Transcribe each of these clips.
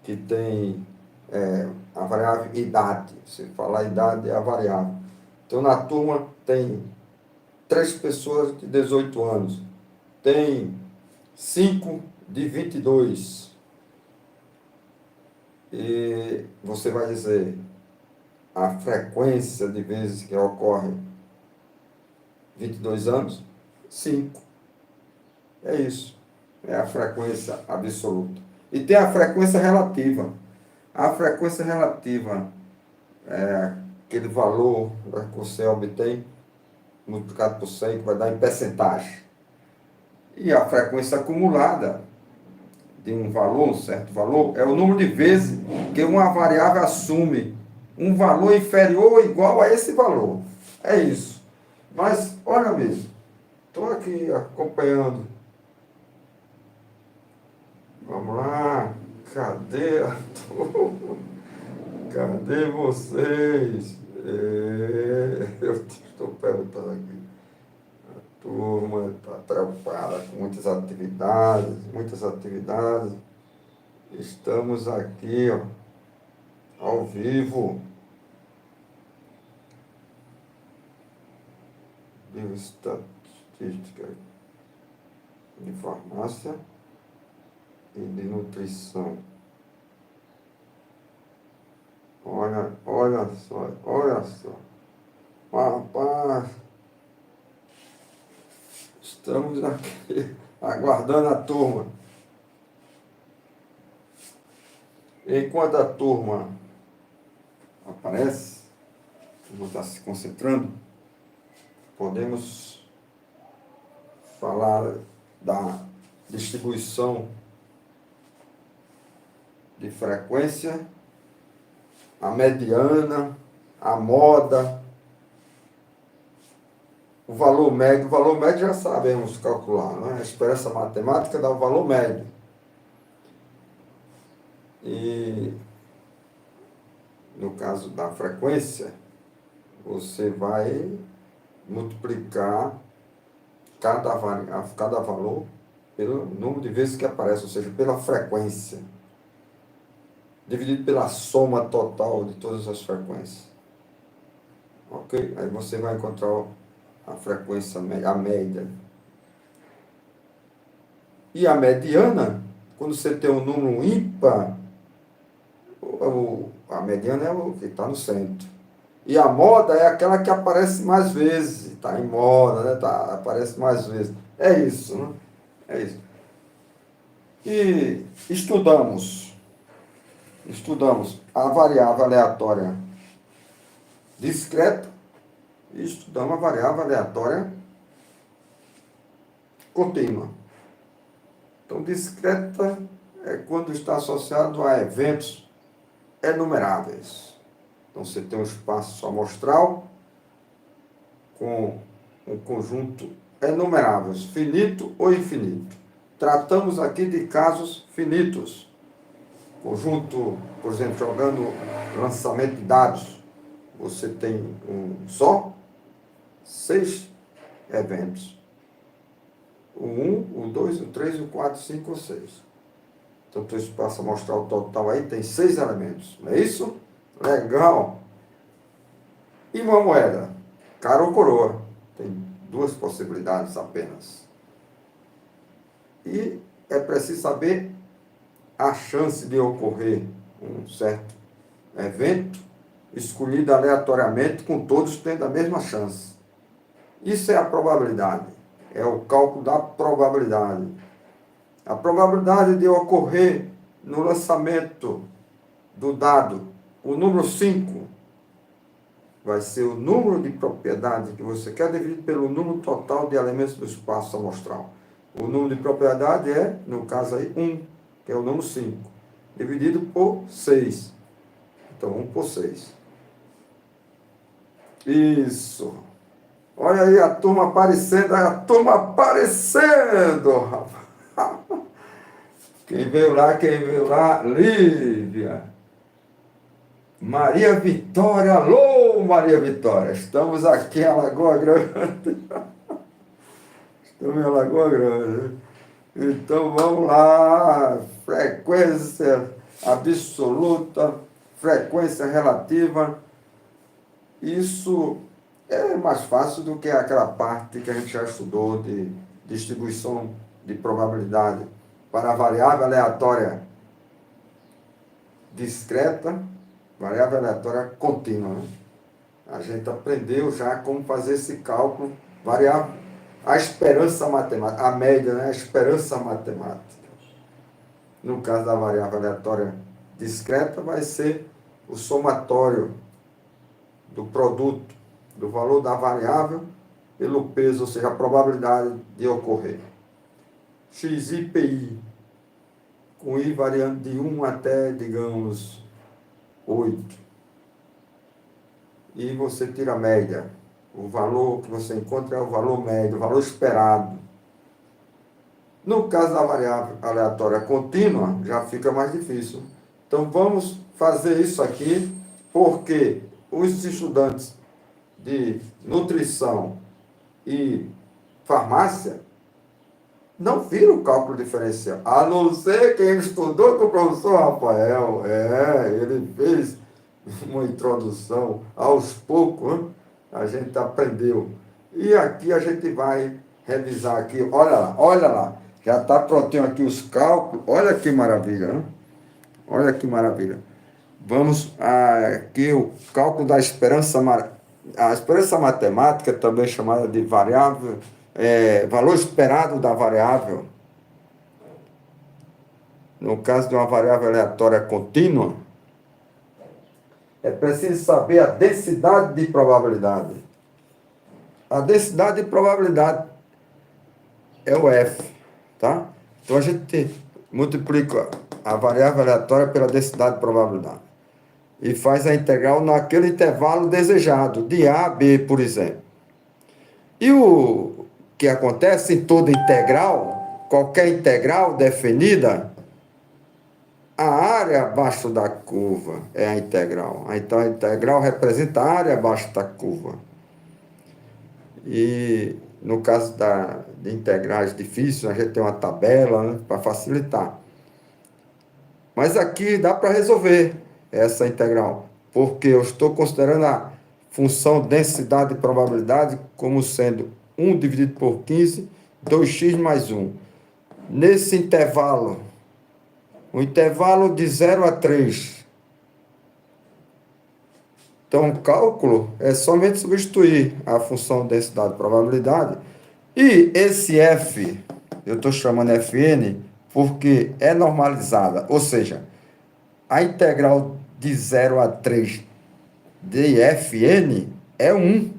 que tem a variável idade. Se falar idade, é a variável. Então, na turma tem 3 pessoas de 18 anos. Tem 5 de 22. E você vai dizer a frequência de vezes que ocorre 22 anos? 5. É isso. É a frequência absoluta. E tem a frequência relativa. A frequência relativa é aquele valor que você obtém multiplicado por 100, que vai dar em percentagem. E a frequência acumulada de um valor, um certo valor, é o número de vezes que uma variável assume um valor inferior ou igual a esse valor. É isso. Mas, olha mesmo, estou aqui acompanhando. Vamos lá. Cadê a turma? Cadê vocês? Eu estou perguntando aqui. A turma está atrapalhada com muitas atividades, muitas atividades. Estamos aqui, ó, ao vivo. Bioestatística de farmácia e de nutrição. Olha só, olha só. Rapaz, estamos aqui aguardando a turma. Enquanto a turma aparece, a turma está se concentrando, podemos falar da distribuição de frequência, a mediana, a moda, o valor médio. O valor médio já sabemos calcular, né? A expressa matemática dá o valor médio. E no caso da frequência, você vai multiplicar cada valor pelo número de vezes que aparece, ou seja, pela frequência, dividido pela soma total de todas as frequências. Ok? Aí você vai encontrar a frequência, a média. E a mediana, quando você tem um número ímpar, a mediana é o que está no centro. E a moda é aquela que aparece mais vezes. Está em moda, né? Aparece mais vezes. É isso, né? É isso. E estudamos a variável aleatória discreta e estudamos a variável aleatória contínua. Então, discreta é quando está associado a eventos enumeráveis. Então, você tem um espaço amostral com um conjunto enumerável, finito ou infinito. Tratamos aqui de casos finitos. Conjunto, por exemplo, jogando lançamento de dados, você tem só 6 eventos. O 1, o 2, o 3, o 4, o 5, o 6. Então, o espaço amostral total aí tem 6 elementos. Não é isso? Legal. E uma moeda? Cara ou coroa? Tem 2 possibilidades apenas. E é preciso saber a chance de ocorrer um certo evento escolhido aleatoriamente, com todos tendo a mesma chance. Isso é a probabilidade. É o cálculo da probabilidade. A probabilidade de ocorrer no lançamento do dado o número 5 vai ser o número de propriedade que você quer dividido pelo número total de elementos do espaço amostral. O número de propriedade é, no caso aí, 1, que é o número 5, dividido por 6. Então, 1 por 6. Isso. Olha aí a turma aparecendo, rapaz. Quem veio lá, Lívia. Maria Vitória, alô Maria Vitória, estamos aqui em Alagoa Grande. Estamos em Alagoa Grande. Então vamos lá, frequência absoluta, frequência relativa. Isso é mais fácil do que aquela parte que a gente já estudou de distribuição de probabilidade para a variável aleatória discreta, variável aleatória contínua, né? A gente aprendeu já como fazer esse cálculo, variável, a esperança matemática, a média, né? A esperança matemática. No caso da variável aleatória discreta, vai ser o somatório do produto, do valor da variável pelo peso, ou seja, a probabilidade de ocorrer. XIPI, com I variando de 1 até, digamos, 8. E você tira a média. O valor que você encontra é o valor médio, o valor esperado. No caso da variável aleatória contínua, já fica mais difícil. Então, vamos fazer isso aqui, porque os estudantes de nutrição e farmácia não viram o cálculo diferencial, a não ser quem estudou com o professor Rafael. Ele fez uma introdução aos poucos, né? A gente aprendeu. E aqui a gente vai revisar aqui, olha lá, já está prontinho aqui os cálculos, olha que maravilha, né? Olha que maravilha. Vamos aqui o cálculo da esperança, a esperança matemática, também chamada de variável, valor esperado da variável. No caso de uma variável aleatória contínua, é preciso saber a densidade de probabilidade. A densidade de probabilidade é o F, tá? Então a gente multiplica a variável aleatória pela densidade de probabilidade e faz a integral naquele intervalo desejado, de A a B, por exemplo. E o que acontece em toda integral, qualquer integral definida, a área abaixo da curva é a integral. Então, a integral representa a área abaixo da curva. E, no caso de integrais difíceis, a gente tem uma tabela, né, para facilitar. Mas aqui dá para resolver essa integral, porque eu estou considerando a função densidade de probabilidade como sendo 1 dividido por 15, 2x mais 1. Nesse intervalo, o intervalo de 0 a 3. Então, o cálculo é somente substituir a função densidade de probabilidade. E esse F, eu estou chamando Fn, porque é normalizada. Ou seja, a integral de 0 a 3 de Fn é 1.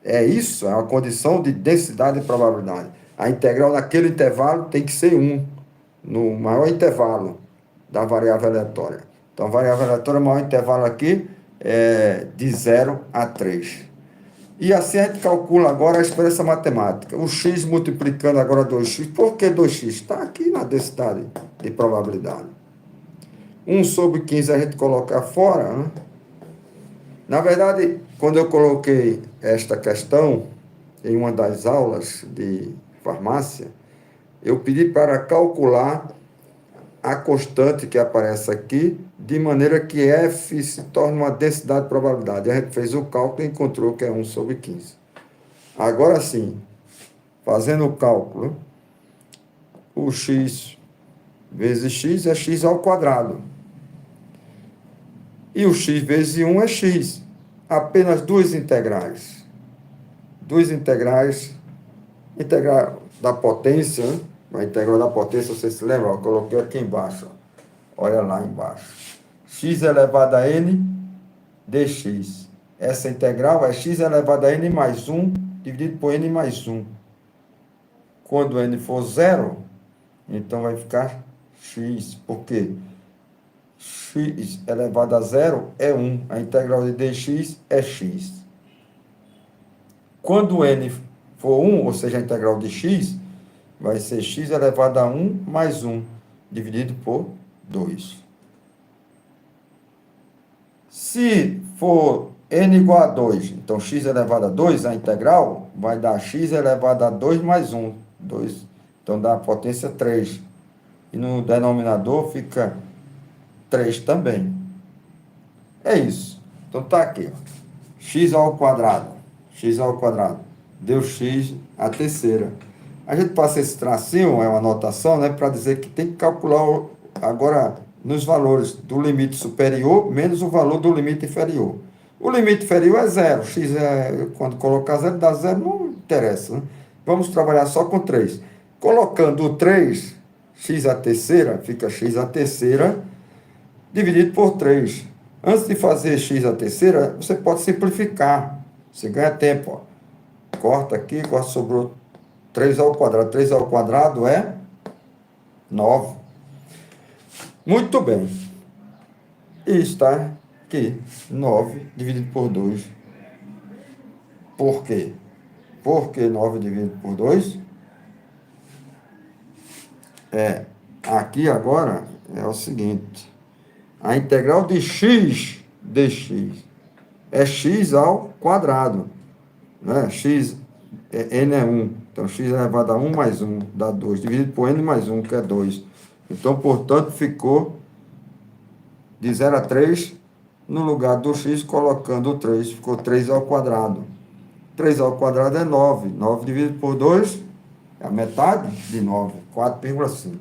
É isso, é uma condição de densidade de probabilidade. A integral naquele intervalo tem que ser 1, no maior intervalo da variável aleatória. Então, a variável aleatória, o maior intervalo aqui é de 0 a 3. E assim a gente calcula agora a esperança matemática. O x multiplicando agora 2x. Por que 2x? Está aqui na densidade de probabilidade. 1 sobre 15 a gente coloca fora, né? Na verdade, quando eu coloquei esta questão em uma das aulas de farmácia, eu pedi para calcular a constante que aparece aqui, de maneira que F se torne uma densidade de probabilidade. A gente fez o cálculo e encontrou que é 1 sobre 15. Agora sim, fazendo o cálculo, o x vezes x é x ao quadrado. E o x vezes 1 é x. Apenas duas integrais. Duas integrais. Integral da potência, né? A integral da potência, você se lembra? Eu coloquei aqui embaixo. Olha lá embaixo. X elevado a n dx. Essa integral é x elevado a n mais 1 dividido por n mais 1. Quando n for zero, então vai ficar x. Por quê? X elevado a zero é 1. A integral de dx é x. Quando n for 1, ou seja, a integral de x, vai ser x elevado a 1 mais 1, dividido por 2. Se for n igual a 2, então x elevado a 2, a integral vai dar x elevado a 2 mais 1. 2, então dá a potência 3. E no denominador fica 3 também. É isso. Então tá aqui, ó. X ao quadrado. X ao quadrado. Deu x a terceira. A gente passa esse tracinho, é uma anotação, né? Para dizer que tem que calcular agora nos valores do limite superior menos o valor do limite inferior. O limite inferior é zero. X quando colocar zero, dá zero, não interessa, né? Vamos trabalhar só com 3. Colocando o 3, x a terceira, fica x a terceira dividido por 3. Antes de fazer x a terceira, você pode simplificar. Você ganha tempo. Ó. Corta aqui, corta, sobrou 3 ao quadrado. 3 ao quadrado é 9. Muito bem. E está aqui, 9 dividido por 2. Por quê? Por que 9 dividido por 2? Aqui agora é o seguinte. A integral de x dx é x ao quadrado. Né? X, n é 1. Então, x elevado a 1 mais 1 dá 2. Dividido por n mais 1, que é 2. Então, portanto, ficou de 0 a 3. No lugar do x, colocando o 3. Ficou 3 ao quadrado. 3 ao quadrado é 9. 9 dividido por 2 é a metade de 9. 4,5.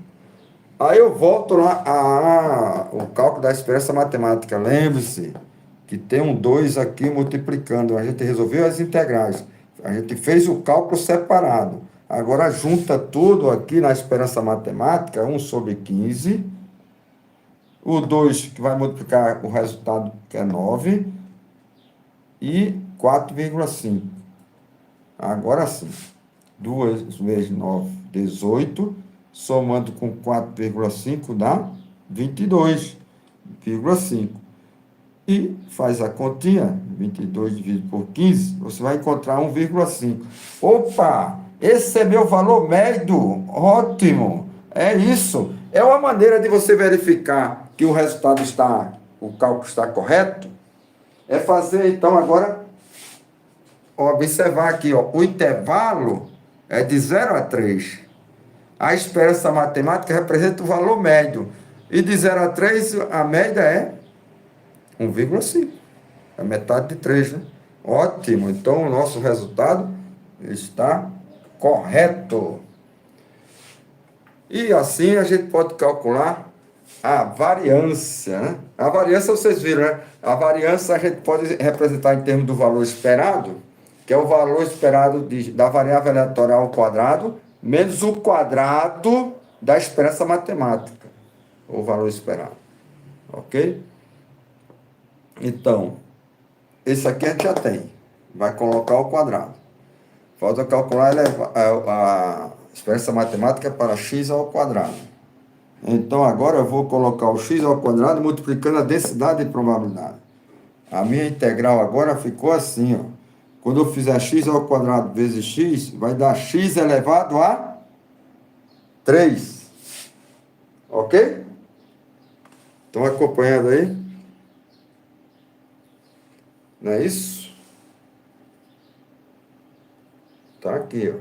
Aí eu volto lá o cálculo da experiência matemática. Lembre-se que tem um 2 aqui multiplicando. A gente resolveu as integrais. A gente fez o cálculo separado. Agora junta tudo aqui na experiência matemática, 1 sobre 15. O 2 que vai multiplicar o resultado, que é 9. E 4,5. Agora sim. 2 vezes 9, 18. Somando com 4,5 dá 22,5. E faz a continha, 22 dividido por 15, você vai encontrar 1,5. Opa, esse é meu valor médio, ótimo, é isso. É uma maneira de você verificar que o resultado o cálculo está correto, é fazer então agora, observar aqui, ó, o intervalo é de 0 a 3. A experiência matemática representa o valor médio. E de 0 a 3, a média é 1,5. É metade de 3, né? Ótimo. Então, o nosso resultado está correto. E assim a gente pode calcular a variância, né? A variância, vocês viram, né? A variância a gente pode representar em termos do valor esperado, que é o valor esperado da variável aleatória ao quadrado, menos o quadrado da experiência matemática, o valor esperado. Ok? Então, esse aqui a gente já tem. Vai colocar o quadrado. Falta calcular a experiência matemática para x ao quadrado. Então, agora eu vou colocar o x ao quadrado multiplicando a densidade de probabilidade. A minha integral agora ficou assim, ó. Quando eu fizer x ao quadrado vezes x, vai dar x elevado a 3. Ok? Estão acompanhando aí? Não é isso? Tá aqui, ó.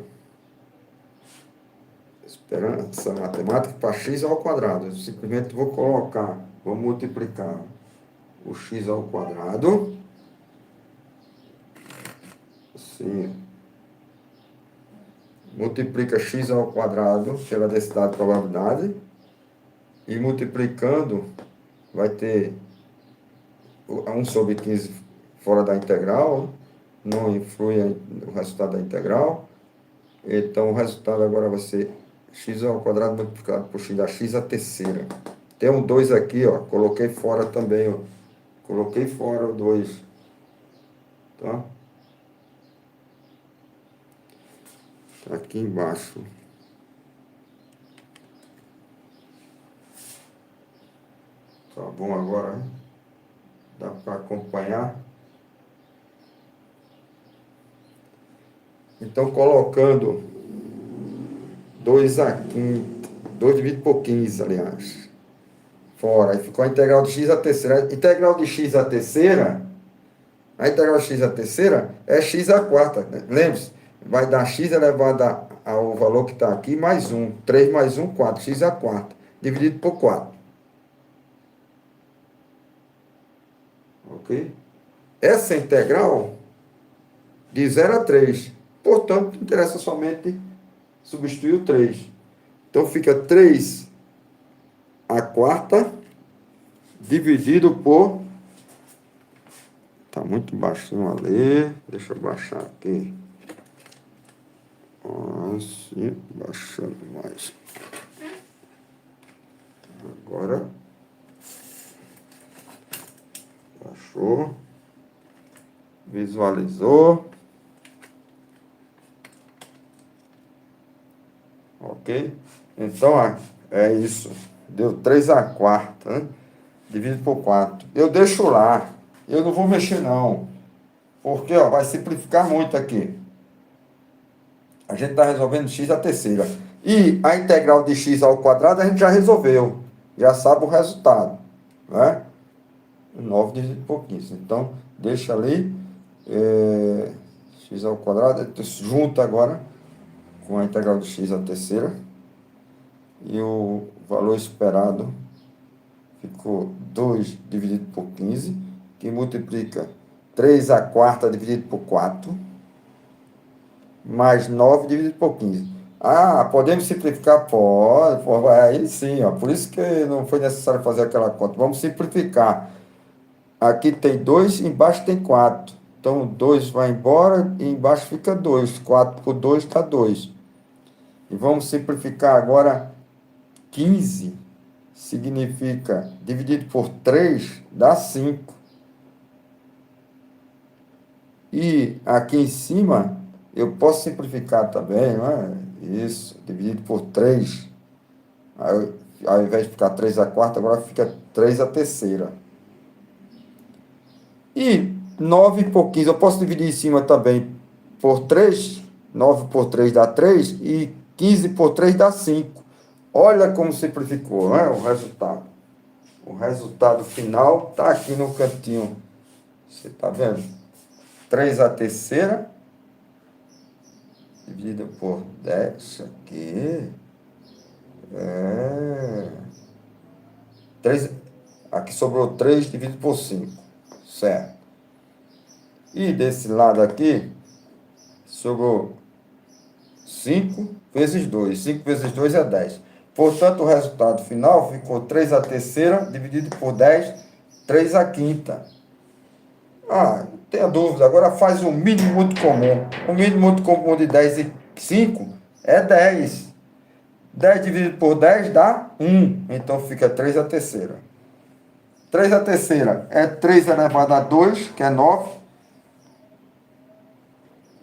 Esperança matemática para x ao quadrado. Eu simplesmente vou multiplicar o x ao quadrado. Assim. Multiplica x ao quadrado pela densidade de probabilidade. E multiplicando, vai ter 1 sobre 15 fora da integral. Não influi o resultado da integral. Então, o resultado agora vai ser x ao quadrado multiplicado por x da x a terceira. Tem um 2 aqui, ó. Coloquei fora também, ó. Coloquei fora o 2. Tá? Tá aqui embaixo. Tá bom agora, hein? Dá para acompanhar? Então, colocando 2 aqui, 2 dividido por 15, aliás. Fora. Aí ficou a integral de x a terceira. A integral de x a terceira, a integral de x a terceira é x a quarta. Né? Lembre-se, vai dar x elevado ao valor que está aqui, mais 1. 3 mais 1, 4. X a quarta. Dividido por 4. ok? Essa integral de 0 a 3. Portanto, interessa somente substituir o 3. Então, fica 3 a quarta dividido por... Está muito baixinho ali. Deixa eu baixar aqui. Assim, baixando mais. Agora. Baixou. Visualizou. Ok? Então, é isso. Deu 3 a quarta, né? Dividido por 4. Eu deixo lá. Eu não vou mexer, não. Porque, ó, vai simplificar muito aqui. A gente está resolvendo x à terceira. E a integral de x ao quadrado a gente já resolveu. Já sabe o resultado. Né? 9 dividido por 15. Então, deixa ali. X ao quadrado. Junta agora com a integral de x à terceira. E o valor esperado ficou 2 dividido por 15, que multiplica 3 a quarta dividido por 4, mais 9 dividido por 15. Podemos simplificar? Pode, aí sim, ó, por isso que não foi necessário fazer aquela conta. Vamos simplificar. Aqui tem 2, embaixo tem 4. Então, 2 vai embora e embaixo fica 2. 4 por 2 dá 2. E vamos simplificar agora 15. Significa, dividido por 3, dá 5. E aqui em cima, eu posso simplificar também, não é? Isso, dividido por 3. Aí, ao invés de ficar 3 a quarta, agora fica 3 a terceira. E 9 por 15, eu posso dividir em cima também por 3. 9 por 3 dá 3 e 15 por 3 dá 5. Olha como simplificou, não é? O resultado. O resultado final está aqui no cantinho. Você está vendo? 3 a terceira, dividido por 10, aqui. 3, aqui sobrou 3 dividido por 5. Certo. E desse lado aqui, sobrou 5 vezes 2. 5 vezes 2 é 10. Portanto, o resultado final ficou 3 a terceira, dividido por 10, 3 a quinta. Não tenha dúvida. Agora faz o mínimo muito comum. O mínimo muito comum de 10 e 5 é 10. 10 dividido por 10 dá 1. Então, fica 3 a terceira. 3 a terceira é 3 elevado a 2, que é 9.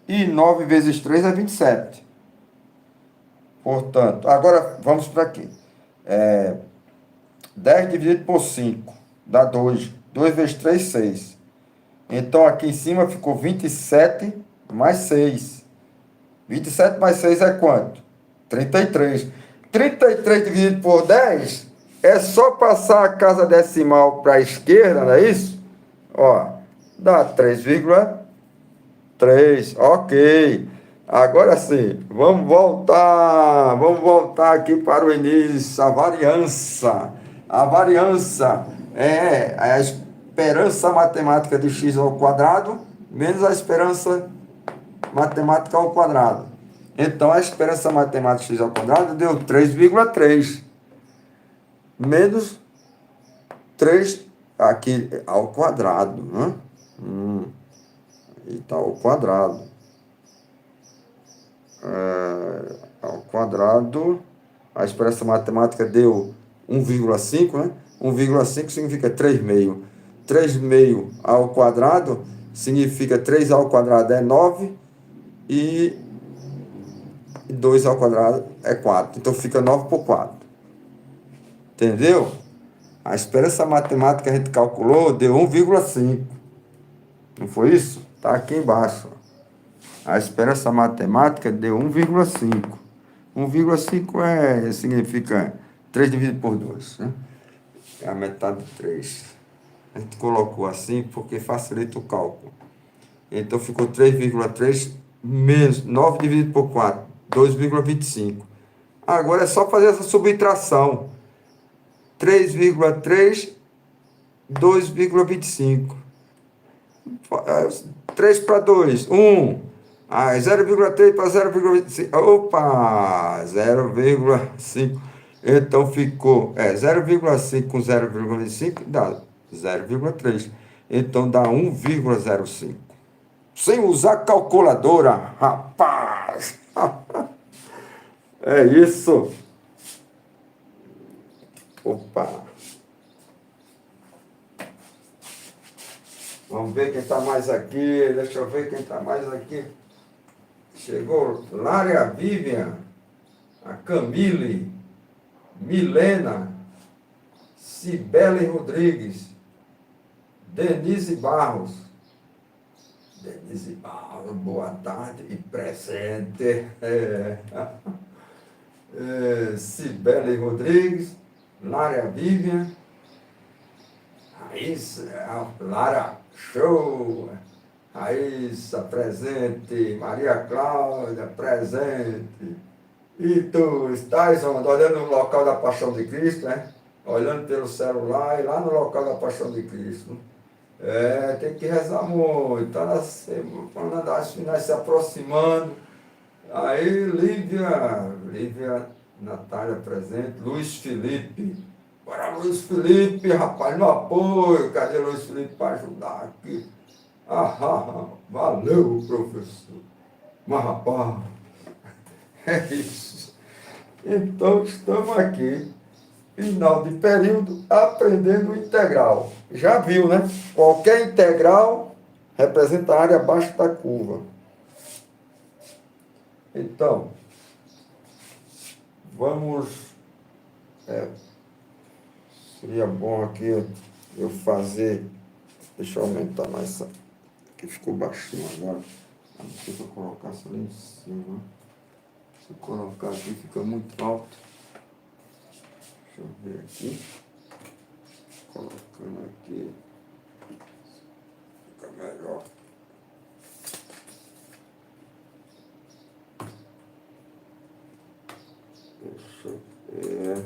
E 9 vezes 3 é 27. Portanto, agora vamos para aqui. 10 dividido por 5 dá 2. 2 vezes 3, 6. Então, aqui em cima ficou 27 mais 6. 27 mais 6 é quanto? 33. 33 dividido por 10 é só passar a casa decimal para a esquerda, não é isso? Ó, dá 3,3. Ok. Agora sim, vamos voltar aqui para o início. A variância é a esperança matemática de x ao quadrado menos a esperança matemática ao quadrado. Então, a esperança matemática de x ao quadrado deu 3,3 menos 3 aqui ao quadrado, né? E está ao quadrado. Ao quadrado, a expressão matemática deu 1,5, né? 1,5 significa 3,5. 3,5 ao quadrado significa 3 ao quadrado é 9 e 2 ao quadrado é 4. Então fica 9 por 4. Entendeu? A esperança matemática que a gente calculou deu 1,5. Não foi isso? Está aqui embaixo. A esperança matemática deu 1,5. 1,5 significa 3 dividido por 2. Né? É a metade de 3. A gente colocou assim porque facilita o cálculo. Então ficou 3,3 menos 9 dividido por 4. 2,25. Agora é só fazer essa subtração. 3,3, 2,25. 3 para 2, 1. Aí 0,3 para 0,25. Opa, 0,5. Então ficou 0,5 com 0,25 dá 0,3. Então dá 1,05. Sem usar calculadora, rapaz. É isso. Opa. Vamos ver quem está mais aqui. Deixa eu ver quem está mais aqui. Chegou Lária Vivian, a Camille, Milena, Cibele Rodrigues, Denise Barros. Denise Barros, boa tarde e presente. Cibele Rodrigues, Lária Vivian, Raíssa, Lara, show! Raíssa, presente, Maria Cláudia, presente. E tu estás onde? Olhando no local da Paixão de Cristo, né? Olhando pelo celular e lá no local da Paixão de Cristo. Tem que rezar muito, está na semana das finais se aproximando. Aí, Lívia Natália presente, Luiz Felipe. Bora, Luiz Felipe, rapaz, no apoio. Cadê Luiz Felipe para ajudar aqui? Valeu, professor. Mas, rapaz, é isso. Então, estamos aqui, final de período, aprendendo integral. Já viu, né? Qualquer integral representa a área abaixo da curva. Então, vamos... seria bom aqui eu fazer... Deixa eu aumentar mais essa... Aqui ficou baixinho agora. Deixa eu colocar isso ali em cima. Se eu colocar aqui, fica muito alto. Deixa eu ver aqui. Colocando aqui. Fica melhor. Deixa eu ver.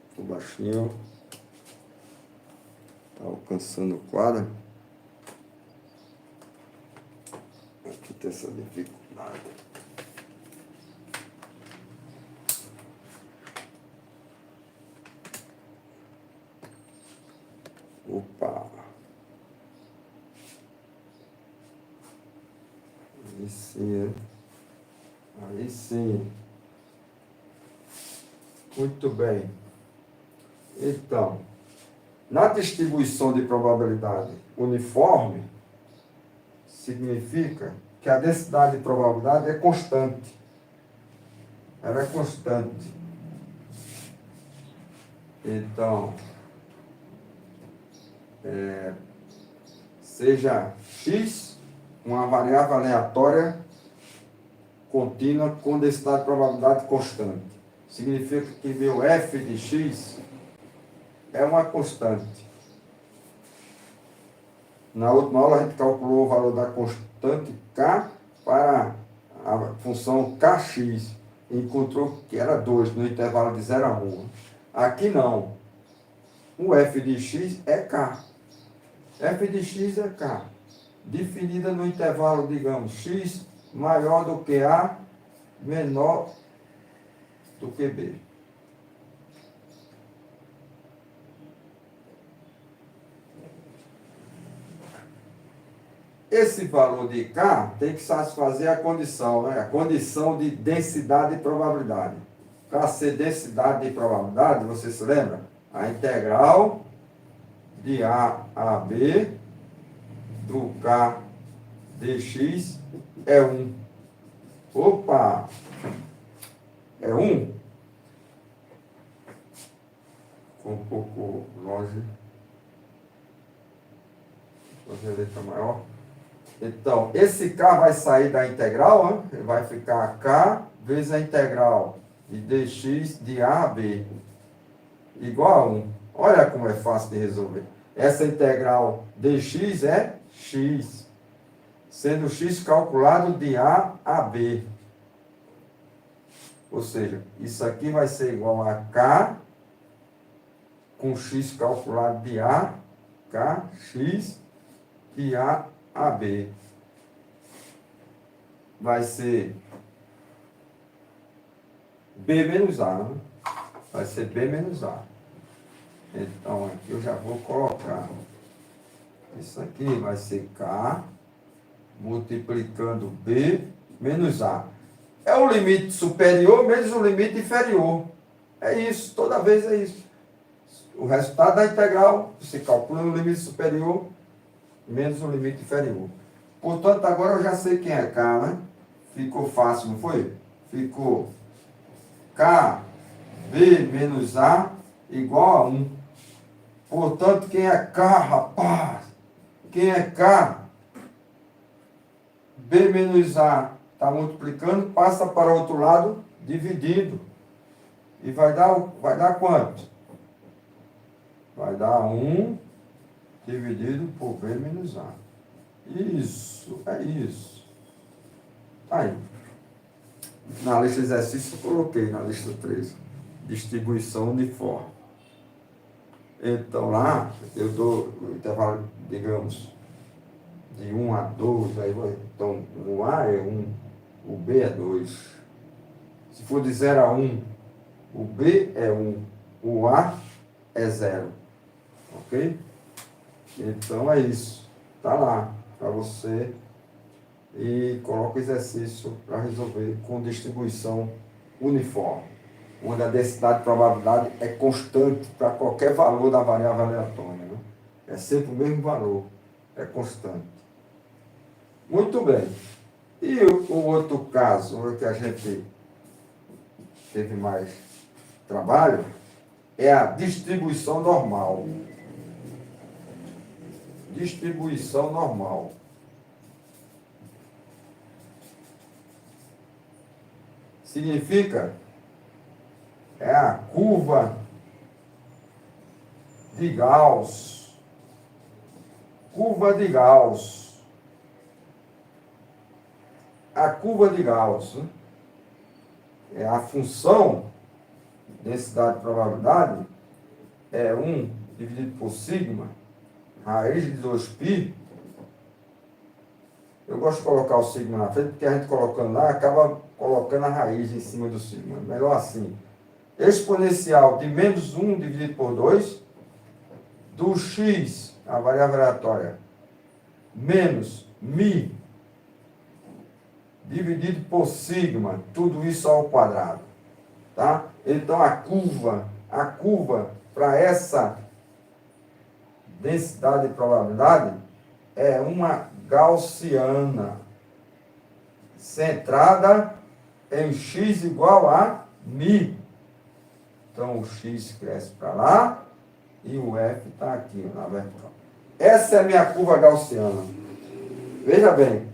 Ficou baixinho. Está alcançando o quadro. Aqui tem essa dificuldade. Opa! Aí sim, hein? Aí sim. Muito bem. Então, na distribuição de probabilidade uniforme, significa que a densidade de probabilidade é constante. Ela é constante. Então, seja x uma variável aleatória contínua com densidade de probabilidade constante. Significa que meu f de x é uma constante. Na última aula a gente calculou o valor da constante k para a função kx. Encontrou que era 2 no intervalo de 0 a 1. Aqui não. O f de x é k. F de x é k. Definida no intervalo, digamos, x maior do que a, menor do que b. Esse valor de k tem que satisfazer a condição, né? A condição de densidade de probabilidade. Para ser densidade de probabilidade, você se lembra? A integral de a b do k dx é 1. Opa! É 1? Ficou um pouco longe. Vou fazer a letra maior. Então, esse k vai sair da integral, né? Ele vai ficar k vezes a integral de dx de a a b igual a 1. Olha como é fácil de resolver. Essa integral dx é x, sendo x calculado de a a b. Ou seja, isso aqui vai ser igual a K com X calculado de A, K, X e A, AB. Vai ser B menos A, né? Vai ser B menos A. Então, aqui eu já vou colocar. Isso aqui vai ser K multiplicando B menos A. É o limite superior menos o limite inferior. É isso, toda vez é isso. O resultado da integral, você calcula o limite superior menos o limite inferior. Portanto, agora eu já sei quem é K, né? Ficou fácil, não foi? Ficou K, B menos A igual a 1. Portanto, quem é K, rapaz? Quem é K? B menos A está multiplicando, passa para o outro lado, dividindo. E vai dar quanto? Vai dar 1 dividido por B menos A. Isso, é isso. Aí. Na lista de exercício eu coloquei na lista 3. Distribuição uniforme. Então lá, eu dou o intervalo, digamos, de 1 a 2, aí vai, então o A é 1, o B é 2. Se for de 0 a 1, o B é 1, o A é 0. Ok? Então é isso. Está lá para você e coloca o exercício para resolver com distribuição uniforme, onde a densidade de probabilidade é constante para qualquer valor da variável aleatória. Né? É sempre o mesmo valor, é constante. Muito bem. E o outro caso que a gente teve mais trabalho é a distribuição normal. Distribuição normal. Significa é a curva de Gauss. Curva de Gauss. A curva de Gauss, né? É a função densidade de probabilidade é 1 dividido por sigma, raiz de 2π. Eu gosto de colocar o sigma na frente, porque a gente colocando lá, acaba colocando a raiz em cima do sigma. Melhor assim. Exponencial de menos 1 dividido por 2, do x, a variável aleatória, menos μ, dividido por sigma, tudo isso ao quadrado. Tá? Então, a curva para essa densidade de probabilidade é uma gaussiana, centrada em x igual a μ. Então, o x cresce para lá e o f está aqui na vertical. Essa é a minha curva gaussiana. Veja bem.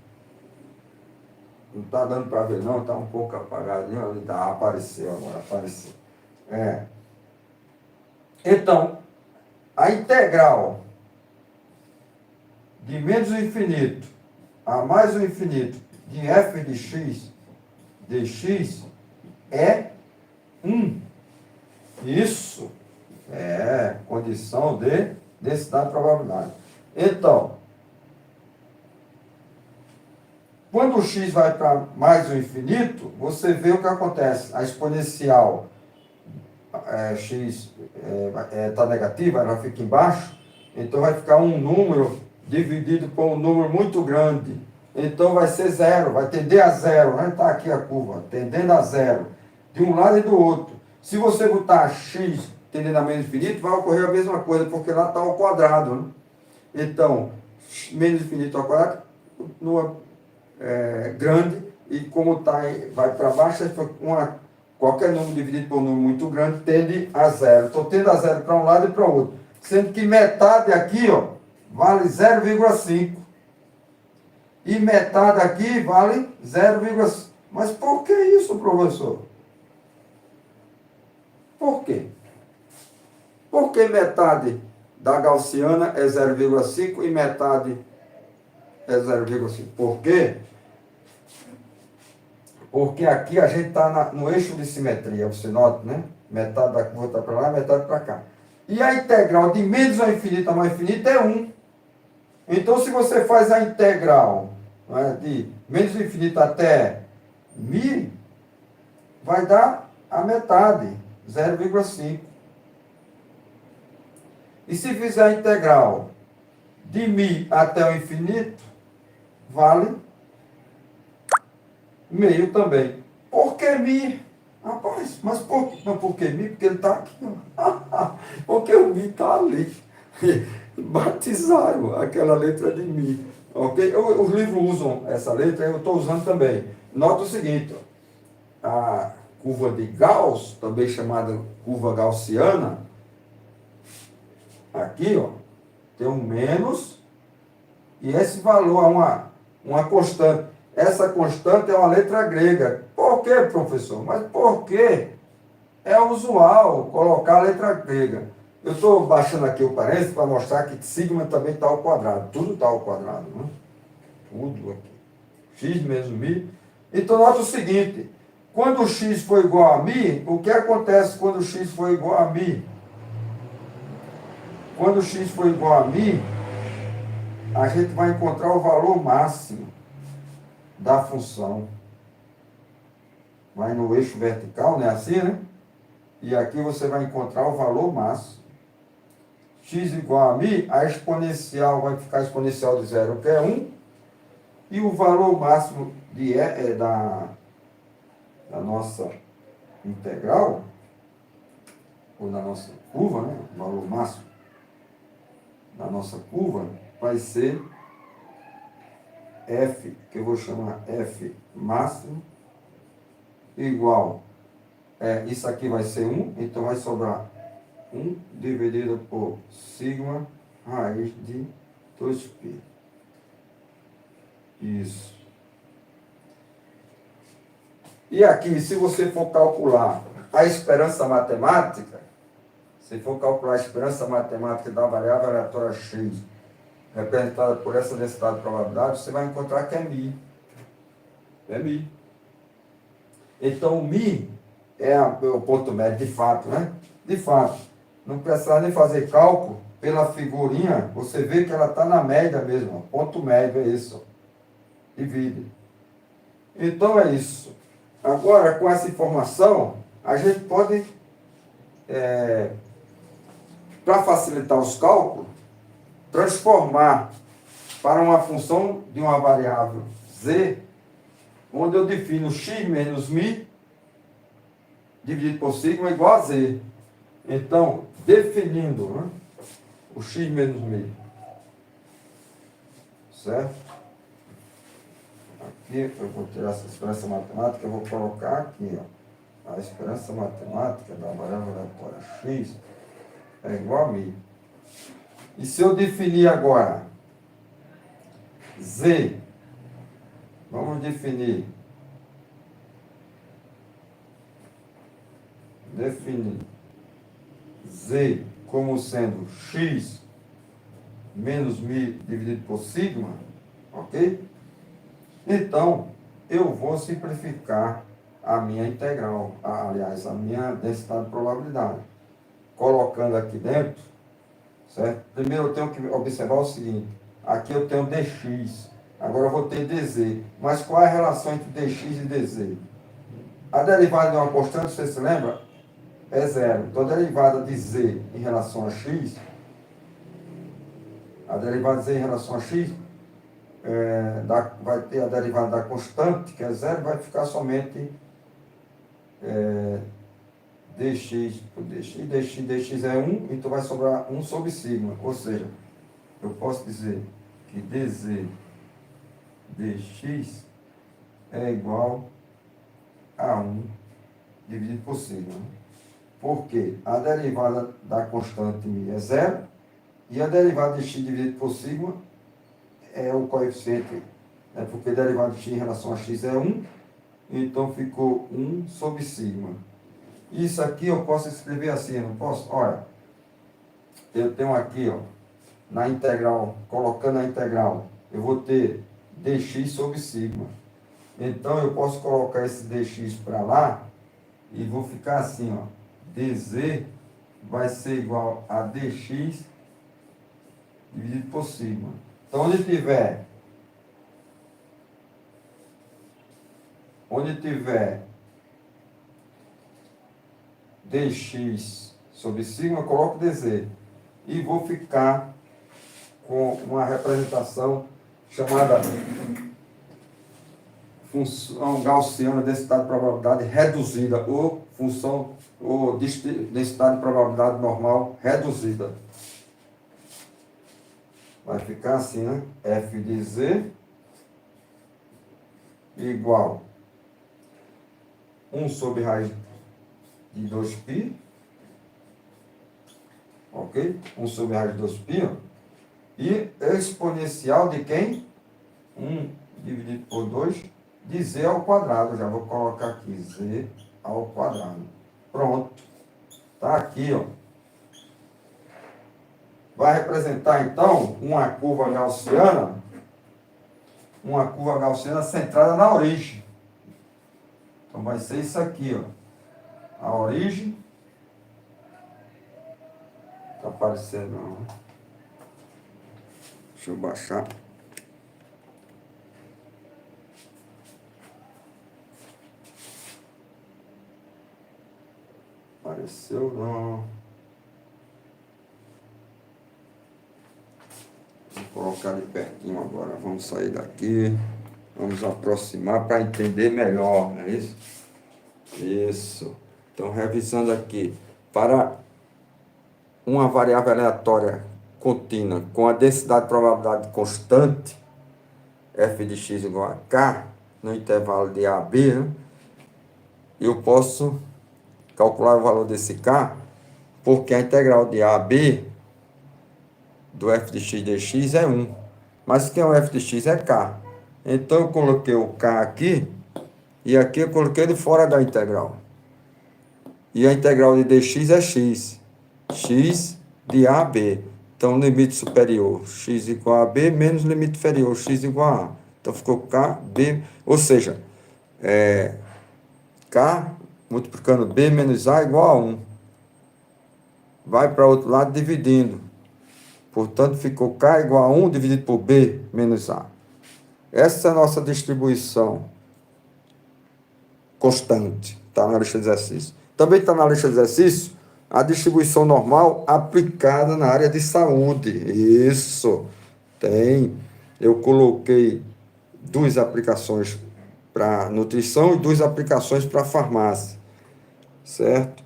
Não está dando para ver não, está um pouco apagadinho. Tá, apareceu agora, apareceu. Então, a integral de menos o infinito a mais o infinito de f de x dx é 1. Isso é condição de densidade de probabilidade. Então, quando o x vai para mais o infinito, você vê o que acontece. A exponencial x está negativa, ela fica embaixo, então vai ficar um número dividido por um número muito grande. Então vai ser 0, vai tender a 0, né? Está aqui a curva, tendendo a 0, de um lado e do outro. Se você botar x tendendo a menos infinito, vai ocorrer a mesma coisa, porque lá está ao quadrado. Né? Então, menos infinito ao quadrado, grande, e como vai para baixo, qualquer número dividido por um número muito grande tende a 0. Estou tendo a 0 para um lado e para o outro. Sendo que metade aqui, ó, vale 0,5. E metade aqui vale 0,5. Mas por que isso, professor? Por quê? Por que metade da gaussiana é 0,5 e metade é 0,5? Por quê? Porque aqui a gente está no eixo de simetria, você nota, né? Metade da curva está para lá, metade para cá. E a integral de menos ao infinito a mais infinito é 1. Então, se você faz a integral, né, de menos infinito até μ, vai dar a metade, 0,5. E se fizer a integral de μ até o infinito, vale meio também. Por que μ? Rapaz, mas por que μ? Porque ele está aqui. Ó. Porque o μ está ali. Batizaram aquela letra de μ. Ok? Os livros usam essa letra, eu estou usando também. Nota o seguinte, ó, a curva de Gauss, também chamada curva gaussiana, aqui, ó, tem um menos, e esse valor é uma constante. Essa constante é uma letra grega. Por quê, professor? Mas por quê? É usual colocar a letra grega. Eu estou baixando aqui o parênteses para mostrar que sigma também está ao quadrado. Tudo está ao quadrado, né? Tudo aqui. X menos μ. Então, nota o seguinte. Quando o x for igual a μ, o que acontece quando o x for igual a μ? Quando o x for igual a μ, a gente vai encontrar o valor máximo da função. Vai no eixo vertical, né? Assim, né? E aqui você vai encontrar o valor máximo. X igual a μ, a exponencial vai ficar exponencial de zero, que é 1. E o valor máximo da nossa integral, ou da nossa curva, né? O valor máximo da nossa curva vai ser f, que eu vou chamar f máximo, igual, isso aqui vai ser 1, então vai sobrar 1 dividido por sigma raiz de 2π. Isso. E aqui, se você for calcular a esperança matemática, se for calcular a esperança matemática da variável aleatória x, representada por essa densidade de probabilidade, você vai encontrar que é μ. É μ. Então, μ é o ponto médio, de fato, né? De fato. Não precisa nem fazer cálculo. Pela figurinha, você vê que ela está na média mesmo. Ó. Ponto médio é isso. Ó. Divide. Então, é isso. Agora, com essa informação, a gente pode, para facilitar os cálculos, transformar para uma função de uma variável z, onde eu defino x menos μ dividido por sigma igual a z. Então, definindo, né, o x menos μ, certo? Aqui eu vou tirar essa esperança matemática, eu vou colocar aqui, ó, a esperança matemática da variável aleatória x é igual a μ. E se eu definir agora z, vamos definir z como sendo x menos μ dividido por sigma, ok? Então, eu vou simplificar a minha integral, aliás, a minha densidade de probabilidade. Colocando aqui dentro, certo? Primeiro eu tenho que observar o seguinte, aqui eu tenho dx, agora eu vou ter dz, mas qual é a relação entre dx e dz? A derivada de uma constante, você se lembra? É zero. Então, a derivada de z em relação a x, a derivada de z em relação a x, vai ter a derivada da constante, que é zero, vai ficar somente dx por dx é 1, então vai sobrar 1 sobre sigma. Ou seja, eu posso dizer que dz dx é igual a 1 dividido por sigma. Porque a derivada da constante μ é zero e a derivada de x dividido por sigma é o coeficiente, porque a derivada de x em relação a x é 1, então ficou 1 sobre sigma. Isso aqui eu posso escrever assim, não posso? Olha, eu tenho aqui, ó, na integral, colocando a integral, eu vou ter dx sobre sigma. Então, eu posso colocar esse dx para lá e vou ficar assim, ó. dz vai ser igual a dx dividido por sigma. Então, onde tiver dx sobre sigma, eu coloco dz. E vou ficar com uma representação chamada função gaussiana de densidade de probabilidade reduzida, ou função ou densidade de probabilidade normal reduzida. Vai ficar assim, né? F de z igual 1 sobre raiz de 2π, ok? 1 sobre raiz de 2π, ó. E exponencial de quem? 1 dividido por 2 de z ao quadrado. Já vou colocar aqui, z ao quadrado. Pronto. Está aqui, ó. Vai representar, então, uma curva gaussiana centrada na origem. Então, vai ser isso aqui, ó. A origem. Está aparecendo, não. Deixa eu baixar. Apareceu, não. Vou colocar de pertinho agora. Vamos sair daqui. Vamos aproximar para entender melhor, não é isso? Isso. Então, revisando aqui. Para uma variável aleatória contínua com a densidade de probabilidade constante, f de x igual a k, no intervalo de a a b, né? Eu posso calcular o valor desse k, porque a integral de a a b do f de x dx é 1. Mas quem é o f de x é k. Então, eu coloquei o k aqui, e aqui eu coloquei ele fora da integral. E a integral de dx é x. X de a a b. Então, limite superior, x igual a b, menos limite inferior, x igual a a. Então, ficou k, b, ou seja, k multiplicando b menos a igual a 1. Vai para o outro lado dividindo. Portanto, ficou k igual a 1 dividido por b menos a. Essa é a nossa distribuição constante. Está na lista de exercício. Também está na lista de exercício a distribuição normal aplicada na área de saúde. Isso. Tem. Eu coloquei 2 aplicações para nutrição e 2 aplicações para farmácia. Certo?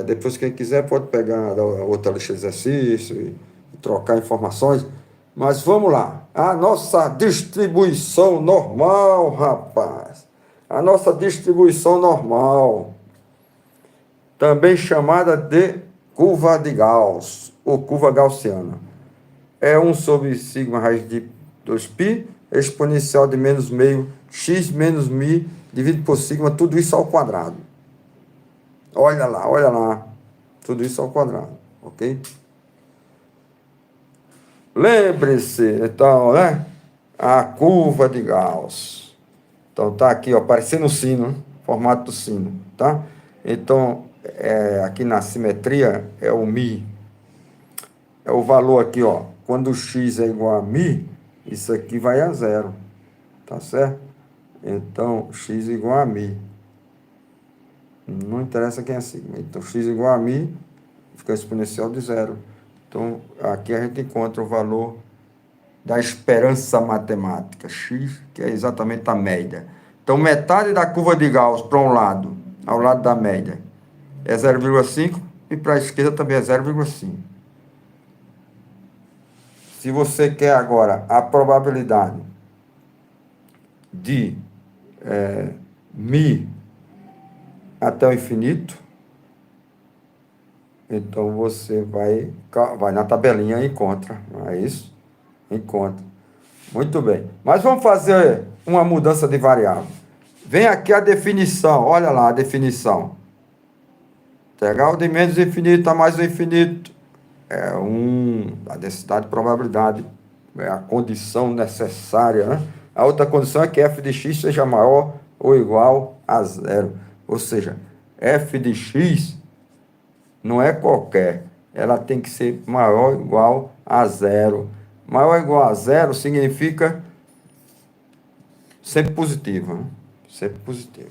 Depois, quem quiser pode pegar a outra lista de exercício e trocar informações. Mas vamos lá. A nossa distribuição normal, rapaz. A nossa distribuição normal, também chamada de curva de Gauss, ou curva gaussiana. É 1 sobre sigma raiz de 2π, exponencial de menos meio, x menos mi, dividido por sigma, tudo isso ao quadrado. Olha lá. Tudo isso ao quadrado, ok? Lembre-se, então, né? A curva de Gauss. Então, tá aqui, ó, parecendo um sino, né? Formato do sino, tá? Então, aqui na simetria é o mi. É o valor aqui, ó. Quando o x é igual a mi, isso aqui vai a 0. Tá certo? Então, x igual a mi. Não interessa quem é sigma. Então, x igual a mi, fica exponencial de 0. Então, aqui a gente encontra o valor da esperança matemática, x, que é exatamente a média. Então, metade da curva de Gauss para um lado, ao lado da média, é 0,5, e para a esquerda também é 0,5. Se você quer agora a probabilidade de mi até o infinito, então você vai na tabelinha e encontra, não é isso? Encontra. Muito bem. Mas vamos fazer uma mudança de variável. Vem aqui a definição, olha lá a definição. Integral de menos infinito a mais o infinito é a densidade de probabilidade, é a condição necessária, né, A outra condição é que f de x seja maior ou igual a zero. Ou seja, f de x não é qualquer, ela tem que ser maior ou igual a zero. Maior ou igual a zero significa sempre positivo, né? Sempre positivo.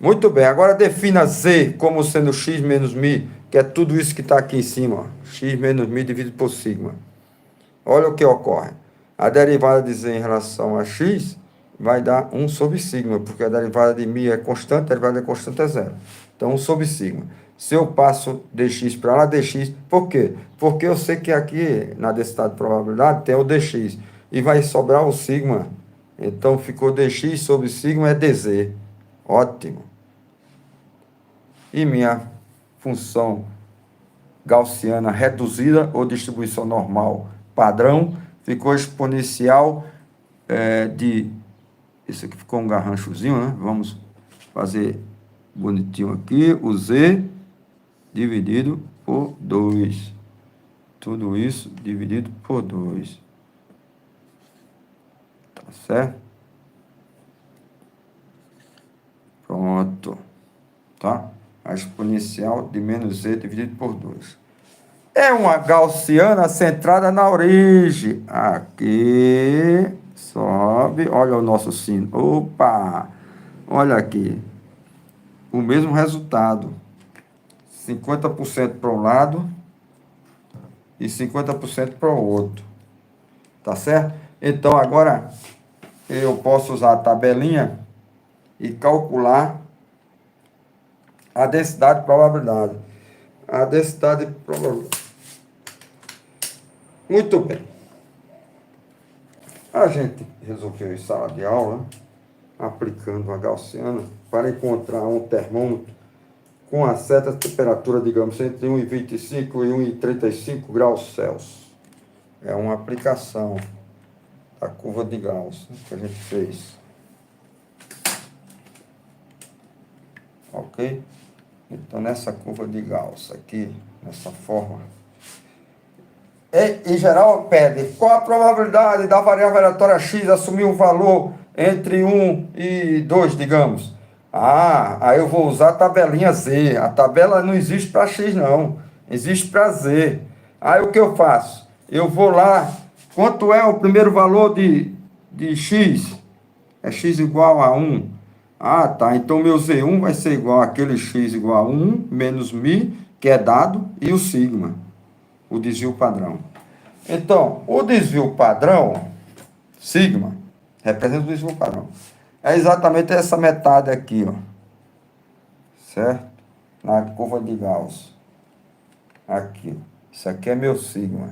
Muito bem, agora defina z como sendo x menos mi, que é tudo isso que está aqui em cima, ó. X menos mi dividido por sigma. Olha o que ocorre. A derivada de z em relação a x vai dar 1 sobre sigma, porque a derivada de mi é constante, a derivada de constante é zero. Então, 1 sobre sigma. Se eu passo dx para lá, dx, por quê? Porque eu sei que aqui, na densidade de probabilidade, tem o dx, e vai sobrar o sigma. Então, ficou dx sobre sigma é dz. Ótimo. E minha função gaussiana reduzida ou distribuição normal padrão ficou exponencial de... Esse aqui ficou um garranchozinho, né? Vamos fazer bonitinho aqui. O z dividido por 2. Tudo isso dividido por 2. Tá certo? Pronto. Tá? A exponencial de menos z dividido por 2. É uma gaussiana centrada na origem. Aqui, sobe, olha o nosso sino. Opa! Olha aqui. O mesmo resultado. 50% para um lado e 50% para o outro. Tá certo? Então, agora, eu posso usar a tabelinha e calcular a densidade de probabilidade. A densidade de probabilidade. Muito bem. A gente resolveu em sala de aula, aplicando a gaussiana, para encontrar um termômetro com a certa temperatura, digamos, entre 1,25 e 1,35 graus Celsius. É uma aplicação da curva de Gauss, né, que a gente fez. Ok? Então, nessa curva de Gauss aqui, nessa forma, em geral, pede qual a probabilidade da variável aleatória x assumir um valor entre 1 e 2, digamos. Aí eu vou usar a tabelinha Z. A tabela não existe para x, não. Existe para Z. Aí o que eu faço? Eu vou lá, quanto é o primeiro valor de x? É x igual a 1. Tá. Então, meu Z1 vai ser igual àquele x igual a 1 menos mi, que é dado, e o sigma, o desvio padrão. Então, o desvio padrão, sigma, representa o desvio padrão. É exatamente essa metade aqui, ó. Certo? Na curva de Gauss. Aqui. Isso aqui é meu sigma.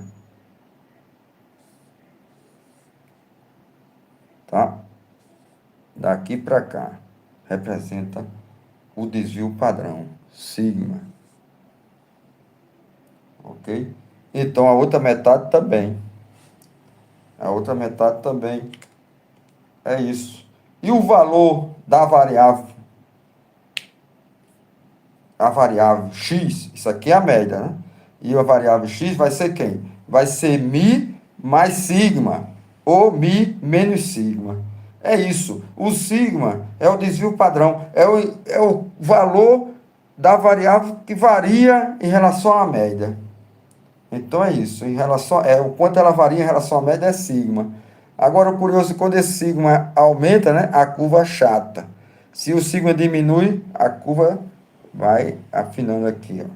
Tá? Daqui para cá. Representa o desvio padrão, sigma. Ok? Então, a outra metade também. A outra metade também é isso. E o valor da variável? A variável x, isso aqui é a média, né? E a variável x vai ser quem? Vai ser mi mais sigma, ou mi menos sigma. É isso. O sigma é o desvio padrão, é o valor da variável que varia em relação à média. Então é isso. Em relação, o quanto ela varia em relação à média é sigma. Agora, o curioso é que quando esse sigma aumenta, né, a curva achata. Se o sigma diminui, a curva vai afinando aqui, ó.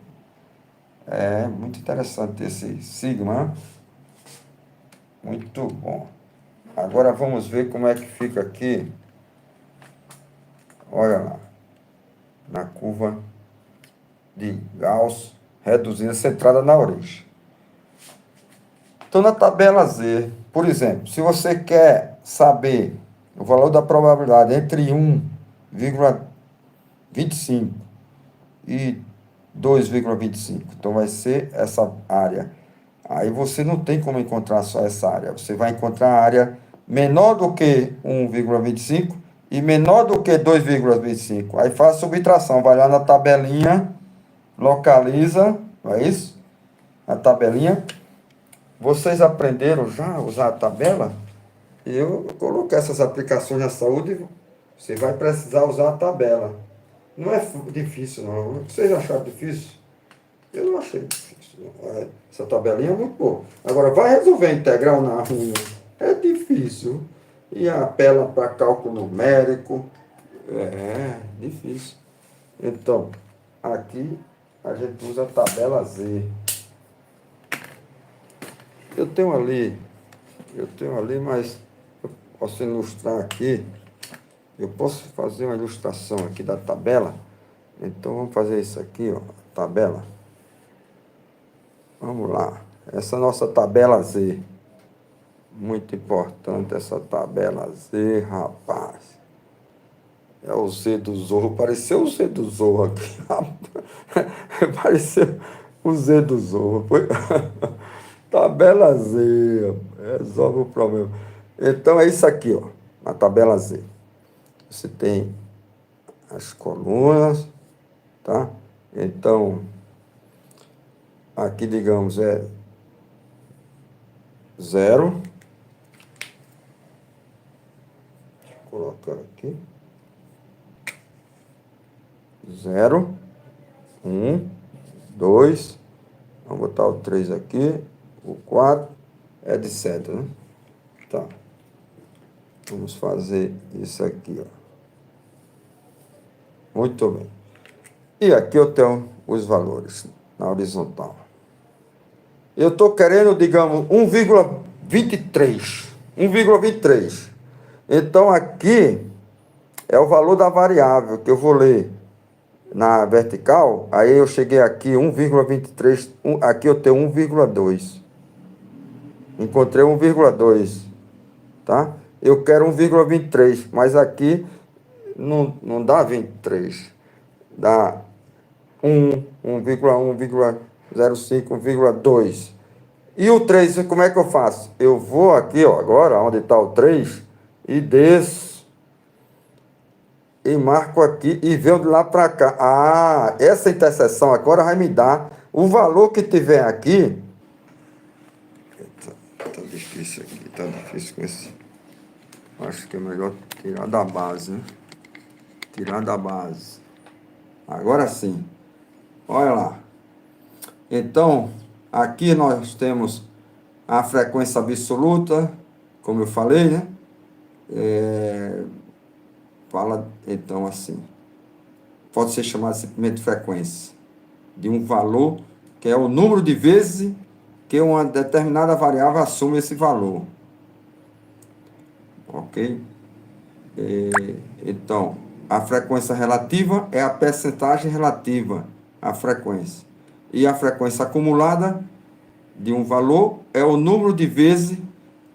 É muito interessante esse sigma, né? Muito bom. Agora vamos ver como é que fica aqui. Olha lá. Na curva de Gauss, reduzida, centrada na origem. Então, na tabela Z, por exemplo, se você quer saber o valor da probabilidade entre 1,25 e 2,25, então vai ser essa área. Aí você não tem como encontrar só essa área. Você vai encontrar a área menor do que 1,25 e menor do que 2,25. Aí faz subtração, vai lá na tabelinha, localiza, não é isso? A tabelinha. Vocês aprenderam já a usar a tabela? Eu coloquei essas aplicações na saúde, você vai precisar usar a tabela. Não é difícil, não. Vocês acharam difícil? Eu não achei difícil. Não. Essa tabelinha é muito boa. Agora, vai resolver integral na rua. É difícil. E apela para cálculo numérico. É difícil. Então, aqui a gente usa a tabela Z. Eu tenho ali, mas eu posso ilustrar aqui. Eu posso fazer uma ilustração aqui da tabela. Então, vamos fazer isso aqui, ó, tabela. Vamos lá. Essa nossa tabela Z. Muito importante essa tabela Z, rapaz. É o Z do Zorro. Pareceu o Z do Zorro aqui, rapaz. Pareceu o Z do Zorro. Tabela Z, resolve o problema. Então é isso aqui, ó, na tabela Z. Você tem as colunas, tá? Então, aqui, digamos, é 0. Deixa eu colocar aqui. 0, 1, 2. Vamos botar o 3 aqui. O 4 é de seta, né? Tá. Vamos fazer isso aqui, ó. Muito bem. E aqui eu tenho os valores na horizontal. Eu estou querendo, digamos, 1,23. 1,23. Então, aqui é o valor da variável que eu vou ler na vertical. Aí eu cheguei aqui, 1,23. Aqui eu tenho 1,2. Encontrei 1,2. Tá? Eu quero 1,23. Mas aqui não dá 23. Dá 1, 1,1, 1,05, 1,2. E o 3, como é que eu faço? Eu vou aqui, ó, agora, onde está o 3, e desço, e marco aqui, e venho de lá para cá. Ah, essa interseção agora vai me dar o valor que tiver aqui. Tá difícil aqui, tá difícil com esse. Acho que é melhor tirar da base, né? Tirar da base. Agora sim. Olha lá. Então, aqui nós temos a frequência absoluta, como eu falei, né? Fala, então, assim. Pode ser chamado simplesmente de frequência. De um valor, que é o número de vezes que uma determinada variável assume esse valor. Ok? Então, a frequência relativa é a percentagem relativa à frequência. E a frequência acumulada de um valor é o número de vezes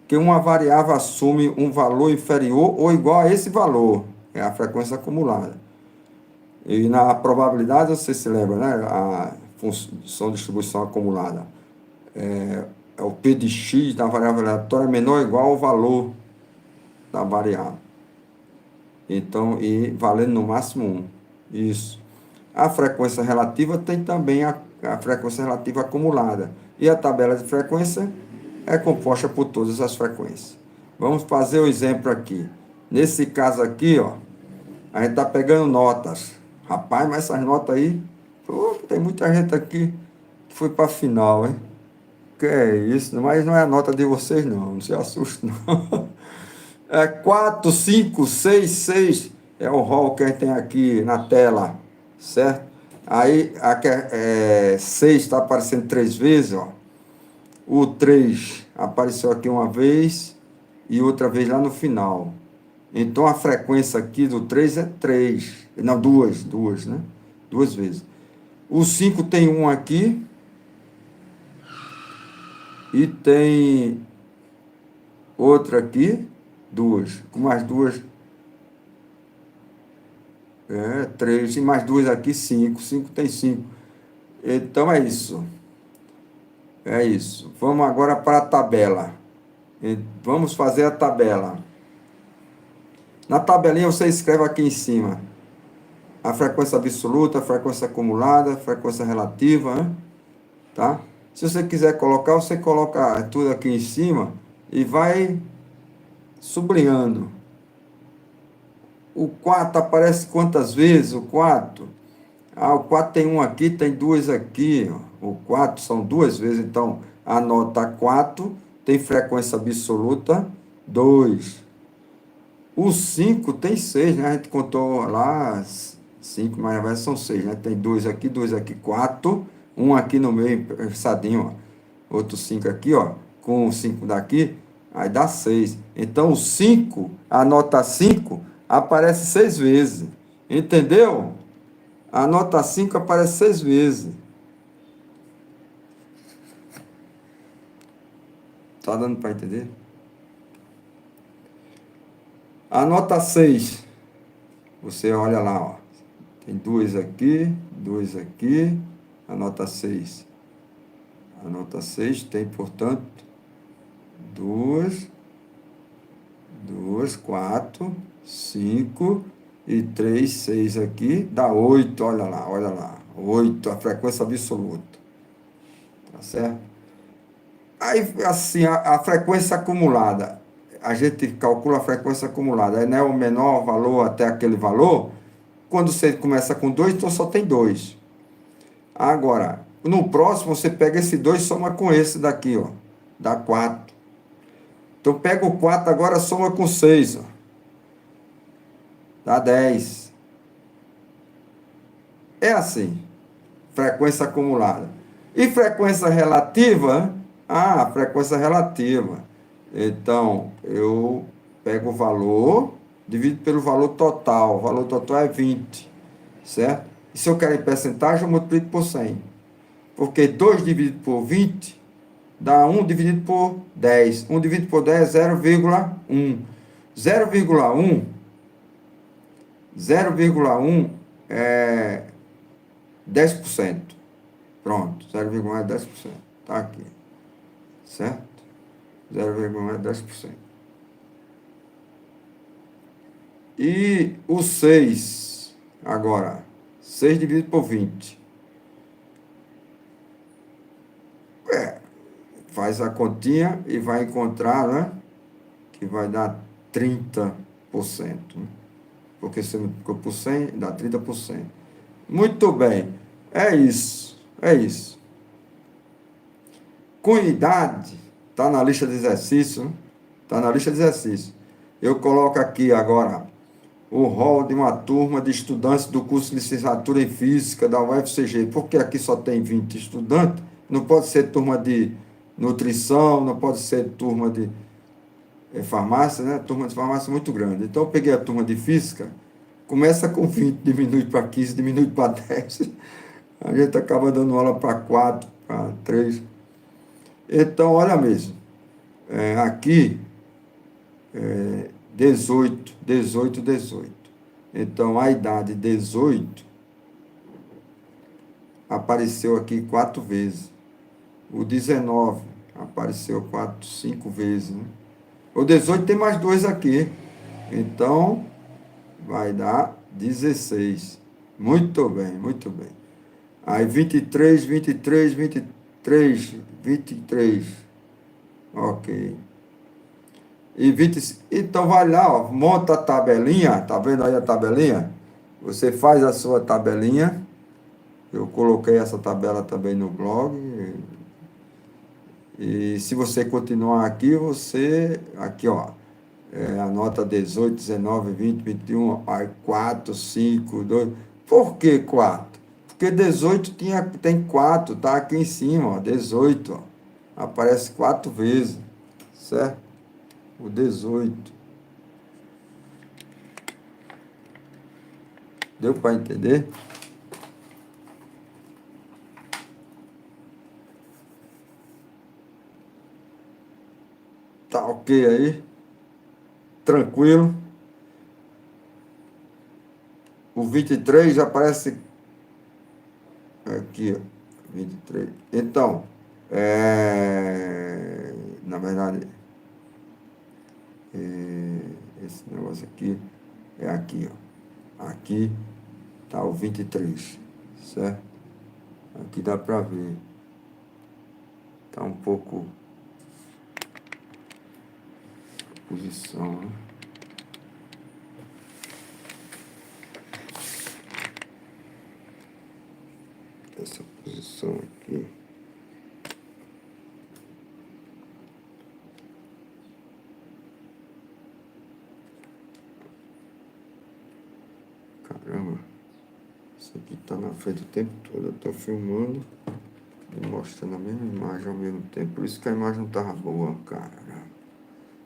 que uma variável assume um valor inferior ou igual a esse valor. É a frequência acumulada. E na probabilidade, você se lembra, né? A função de distribuição acumulada. É o P de x da variável aleatória menor ou igual ao valor da variável. Então, e valendo no máximo 1. Isso. A frequência relativa tem também a frequência relativa acumulada. E a tabela de frequência é composta por todas as frequências. Vamos fazer o exemplo aqui. Nesse caso aqui, ó, a gente está pegando notas. Rapaz, mas essas notas aí, pô, tem muita gente aqui que foi para a final, hein? Que é isso? Mas não é a nota de vocês, não se assuste, não. É 4, 5, 6, 6 é o rol que a gente tem aqui na tela, certo? Aí a 6 está aparecendo 3 vezes, ó. O 3 apareceu aqui uma vez e outra vez lá no final. Então a frequência aqui do 3 é 3. Não, duas, né? 2 vezes. O 5 tem um aqui e tem outra aqui, 2. Com mais 2, 3. E mais 2 aqui, 5. 5 tem 5. Então é isso. É isso. Vamos agora para a tabela. Vamos fazer a tabela. Na tabelinha você escreve aqui em cima a frequência absoluta, a frequência acumulada, a frequência relativa, né? Tá? Se você quiser colocar, você coloca tudo aqui em cima e vai sublinhando. O 4 aparece quantas vezes? O 4? O 4 tem um aqui, tem duas aqui. Ó. O 4 são duas vezes, então anota 4, tem frequência absoluta 2. O 5 tem 6, né? A gente contou lá 5, mas na verdade são 6, né? Tem dois aqui, 4. Um aqui no meio, pensadinho, ó. Outro 5 aqui, ó. Com o 5 daqui, aí dá 6. Então o 5, a nota 5, aparece 6 vezes. Entendeu? A nota 5 aparece 6 vezes. Tá dando para entender? A nota 6, você olha lá, ó. Tem duas aqui. A nota 6. A nota 6 tem, portanto, duas, 4, 5 e 3, 6 aqui. Dá 8, olha lá, olha lá. 8, a frequência absoluta. Tá certo? Aí, assim, a frequência acumulada. A gente calcula a frequência acumulada. Aí, né, o menor valor até aquele valor. Quando você começa com 2, então só tem 2. Agora, no próximo, você pega esse 2 e soma com esse daqui, ó. Dá 4. Então, pega o 4 agora, soma com 6, ó. Dá 10. É assim, frequência acumulada. E frequência relativa? Frequência relativa. Então, eu pego o valor, divido pelo valor total. O valor total é 20, certo? E se eu quero em percentagem, eu multiplico por 100. Porque 2 dividido por 20 dá 1 dividido por 10. 1 dividido por 10 é 0,1. 0,1 0,1 é 10%. Pronto, 0,1 é 10%. Está aqui, certo? 0,1 é 10%. E o 6, agora, 6 dividido por 20. Faz a continha e vai encontrar, né? Que vai dar 30%. Né? Porque se multiplicou por 100, dá 30%. Muito bem, é isso, é isso. Com idade, está na lista de exercício, está na lista de exercício. Eu coloco aqui agora o rol de uma turma de estudantes do curso de licenciatura em Física da UFCG, porque aqui só tem 20 estudantes, não pode ser turma de nutrição, não pode ser turma de farmácia, né? Turma de farmácia é muito grande. Então eu peguei a turma de Física, começa com 20, diminui para 15, diminui para 10, a gente acaba dando aula para 4, para 3. Então, olha mesmo, aqui, 18, 18, 18. Então, a idade 18 apareceu aqui 4 vezes. O 19 apareceu 5 vezes. Né? O 18 tem mais 2 aqui. Então, vai dar 16. Muito bem, muito bem. Aí 23, 23, 23, 23. Ok. E 20, então vai lá, ó, monta a tabelinha, tá vendo aí a tabelinha? Você faz a sua tabelinha. Eu coloquei essa tabela também no blog. E se você continuar aqui, aqui ó, anota 18, 19, 20, 21, aí 4, 5, 2. Por que 4? Porque 18 tem 4, tá aqui em cima, ó, 18, ó. Aparece 4 vezes, certo? O 18. Deu para entender? Tá ok aí? Tranquilo? O 23 já aparece aqui, ó. 23. Então, na verdade, esse negócio aqui é aqui, ó. Aqui tá o 23, certo? Aqui dá para ver. Tá um pouco. posição, né? Essa posição aqui. Caramba, isso aqui tá na frente o tempo todo. Eu tô filmando e mostrando a mesma imagem ao mesmo tempo. Por isso que a imagem não tava boa, cara.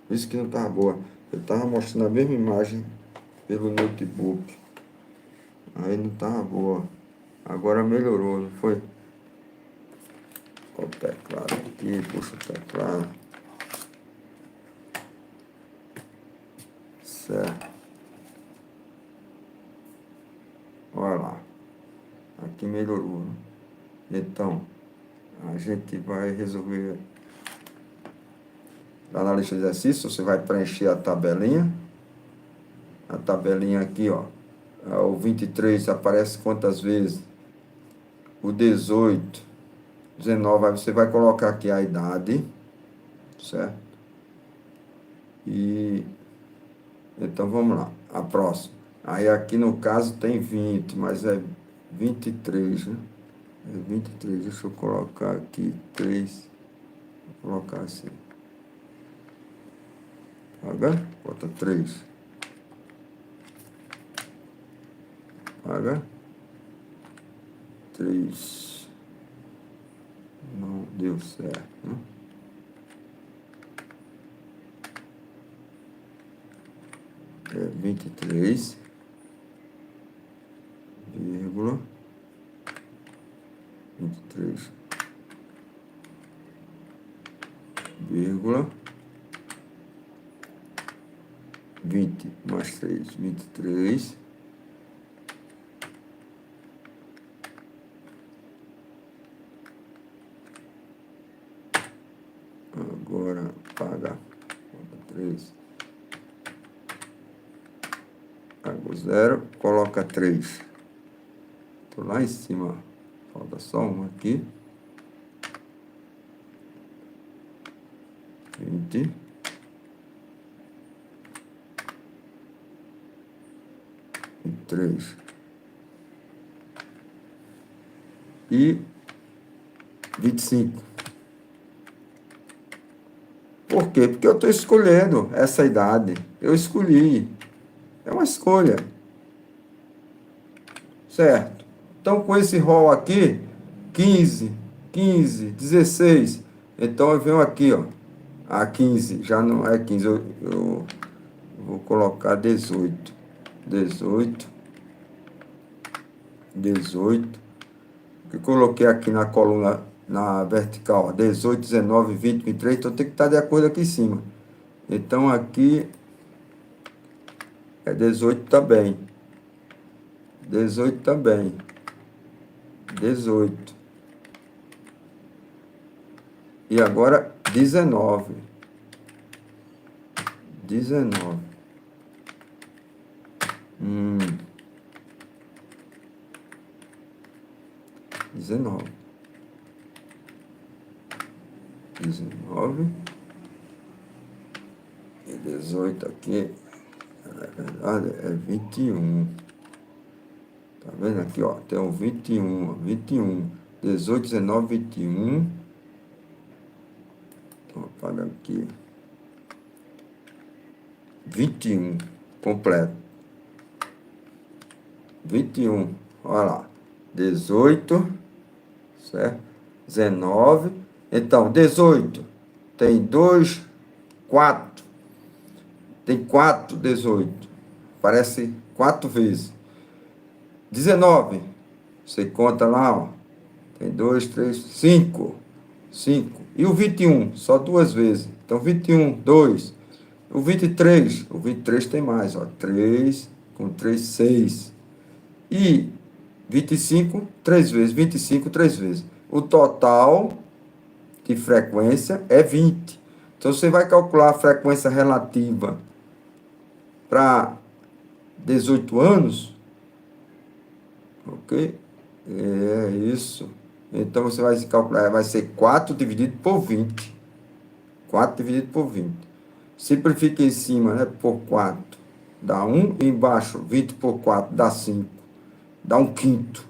Por isso que não tava boa. Eu tava mostrando a mesma imagem pelo notebook. Aí não tava boa. Agora melhorou, não foi? Olha o teclado aqui, puxa o teclado. Certo. Olha lá. Aqui melhorou, né? Então, a gente vai resolver. Lá na lista de exercícios, você vai preencher a tabelinha. A tabelinha aqui, ó. O 23 aparece quantas vezes? O 18, 19, aí você vai colocar aqui a idade, certo? E então vamos lá, a próxima. Aí aqui no caso tem 20, mas é 23, né? É 23, deixa eu colocar aqui 3. Vou colocar assim. Tá vendo? Bota 3. Paga 3. Não deu certo, né? É 23, vírgula, 23, vírgula, 20 mais 3, 23. Agora paga 3. Paga 0, coloca 3. Tô lá em cima. Falta só uma aqui. 20. E 3. E 25. Por quê? Porque eu estou escolhendo essa idade. Eu escolhi. É uma escolha. Certo? Então, com esse rol aqui, 15, 15, 16. Então, eu venho aqui, ó. A 15, já não é 15. Eu vou colocar 18. 18. 18. Que coloquei aqui na coluna, na vertical, ó, 18, 19, 20, 23. Então, tem que estar de acordo aqui em cima. Então, aqui é 18 também. 18 também. 18. E agora 19. 19. 19. 19. E 18 aqui, na verdade, é 21. Tá vendo aqui, ó? Tem o 21, 21. 18, 19, 21. Então, apaga aqui. 21, completo. 21, olha lá. 18, certo? 19. Então, 18 tem 2, 4. Tem 4, 18. Aparece 4 vezes. 19, você conta lá, ó. Tem 2, 3, 5. 5. E o 21, só 2 vezes. Então, 21, 2. O 23 tem mais, ó. 3, com 3, 6. E 25, 3 vezes. 25, 3 vezes. O total de frequência é 20. Então, você vai calcular a frequência relativa para 18 anos. Ok? É isso. Então, você vai calcular, vai ser 4 dividido por 20. 4 dividido por 20. Simplifica em cima, né? Por 4 dá 1, e embaixo 20 por 4 dá 5, dá 1/5.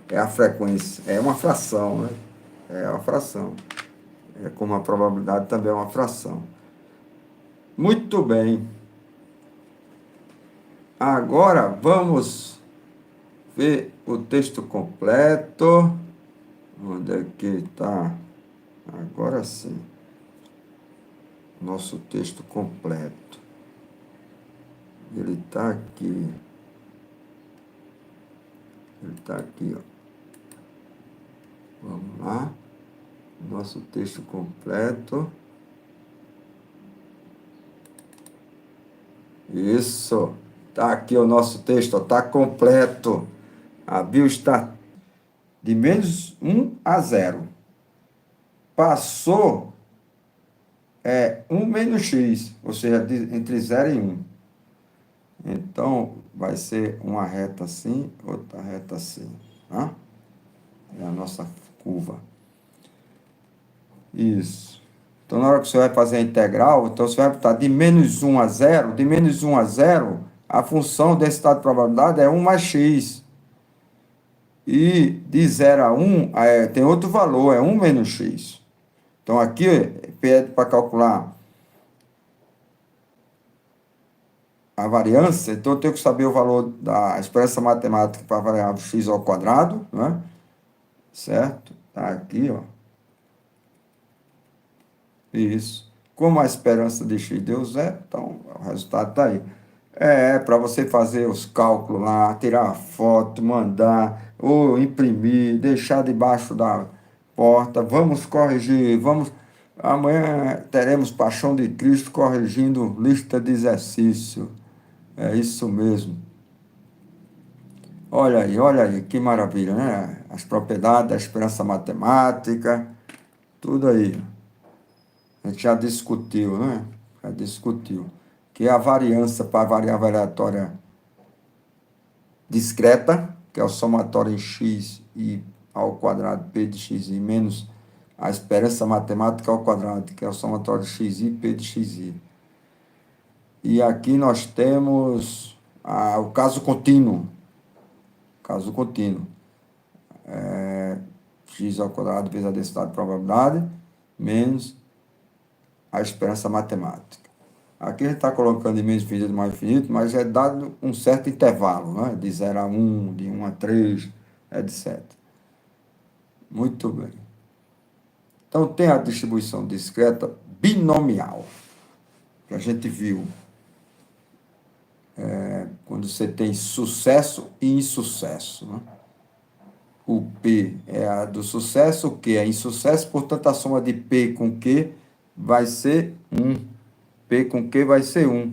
É a frequência, é uma fração, né? É uma fração. É como a probabilidade também é uma fração. Muito bem. Agora vamos ver o texto completo. Onde é que está? Agora sim. Nosso texto completo. Ele está aqui. Ele está aqui, ó. Vamos lá. Nosso texto completo. Isso. Está aqui o nosso texto, está completo. A bio está de -1 a 0. Passou 1 menos x, ou seja, entre 0 e 1. Então, vai ser uma reta assim, outra reta assim. Tá? É a nossa curva. Isso. Então, na hora que você vai fazer a integral, então você vai estar de -1 a 0. De -1 a 0, a função desse estado de probabilidade é 1 mais x. E de 0 a 1, tem outro valor, é 1 menos x. Então, aqui pede para calcular a variância, então eu tenho que saber o valor da expressão matemática para a variável x ao quadrado, né? Certo? Tá aqui, ó. Isso. Como a esperança de x deu 0, então o resultado está aí. Para você fazer os cálculos lá, tirar a foto, mandar, ou imprimir, deixar debaixo da porta. Vamos corrigir, vamos. Amanhã teremos Paixão de Cristo corrigindo lista de exercício. É isso mesmo. Olha aí, que maravilha, né? As propriedades da esperança matemática, tudo aí. A gente já discutiu, né? Já discutiu. Que é a variância para a variável aleatória discreta, que é o somatório em x e ao quadrado p de xi, menos a esperança matemática ao quadrado, que é o somatório de xi, p de xi. E aqui nós temos o caso contínuo. Caso contínuo. X ao quadrado vezes a densidade de probabilidade, menos a esperança matemática. Aqui a gente está colocando de menos infinito mais infinito, mas é dado um certo intervalo, né? De 0 a 1, de 1 a 3, etc. Muito bem. Então, tem a distribuição discreta binomial, que a gente viu quando você tem sucesso e insucesso, né? O P é a do sucesso, o Q é insucesso, portanto, a soma de P com Q vai ser 1. P com Q vai ser 1,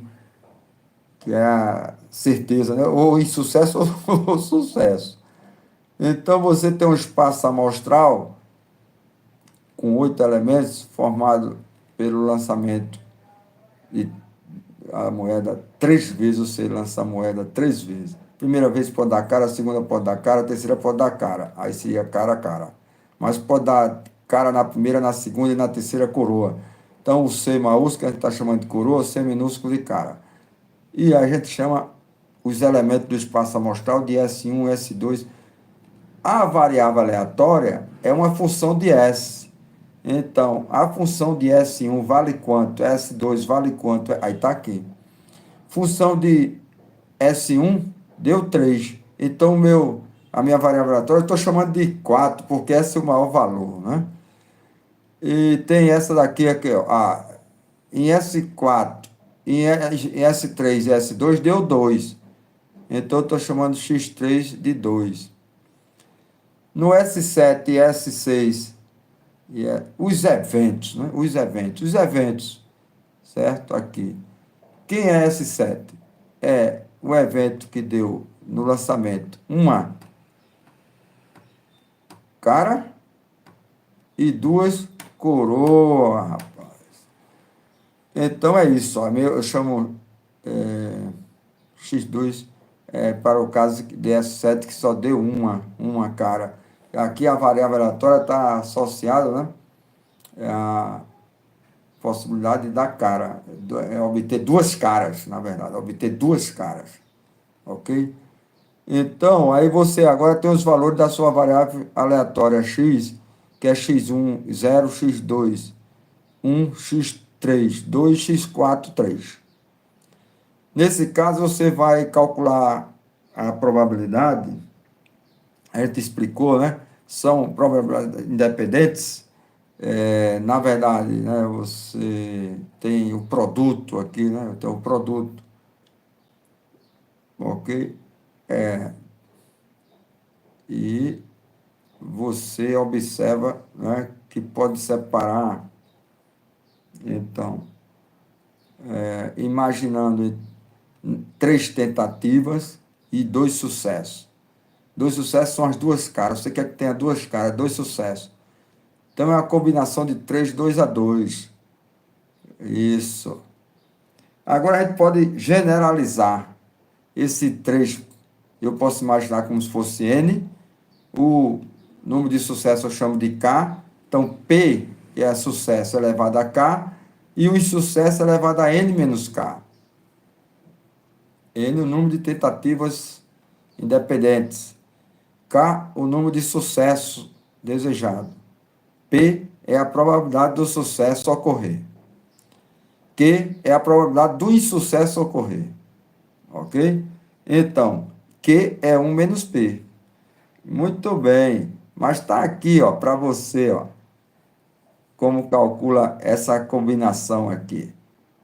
que é a certeza, né? Ou insucesso ou sucesso. Então, você tem um espaço amostral com 8 elementos formado pelo lançamento de a moeda 3 vezes, você lança a moeda 3 vezes. Primeira vez pode dar cara, a segunda pode dar cara, a terceira pode dar cara. Aí seria cara a cara. Mas pode dar cara na primeira, na segunda e na terceira coroa. Então o C maiúsculo a gente está chamando de coroa, o C minúsculo de cara. E a gente chama os elementos do espaço amostral de S1 e S2. A variável aleatória é uma função de S. Então, a função de S1 vale quanto? S2 vale quanto? Aí está aqui. Função de S1 deu 3. Então, a minha variável aleatória eu estou chamando de 4, porque esse é o maior valor, né? E tem essa daqui, ó, em S4, em S3 e S2 deu 2. Então, eu estou chamando X3 de 2. No S7 e S6, os eventos, né? Os eventos, certo? Aqui. Quem é S7? É o evento que deu no lançamento uma cara e 2 coroas, rapaz. Então é isso, ó. Eu chamo X2 para o caso de S7 que só deu uma cara. Aqui a variável aleatória está associada, né? A possibilidade de dar cara, obter duas caras, na verdade, obter duas caras, ok? Então, aí você agora tem os valores da sua variável aleatória x, que é x1, 0, x2, 1, x3, 2, x4, 3. Nesse caso, você vai calcular a probabilidade, a gente explicou, né? São probabilidades independentes. Na verdade, né, você tem o produto aqui, né? Tem o produto, ok? E você observa, né, que pode separar, então, imaginando três tentativas e dois sucessos. Dois sucessos são as duas caras. Você quer que tenha duas caras, dois sucessos. Então é uma combinação de 3, 2 a 2. Isso. Agora a gente pode generalizar esse 3. Eu posso imaginar como se fosse N. O número de sucesso eu chamo de K. Então P é sucesso elevado a K. E o insucesso elevado a N menos K. N, o número de tentativas independentes. K, o número de sucesso desejado. P é a probabilidade do sucesso ocorrer. Q é a probabilidade do insucesso ocorrer. Ok? Então, Q é 1 menos P. Muito bem. Mas está aqui, ó, para você, ó, como calcula essa combinação aqui.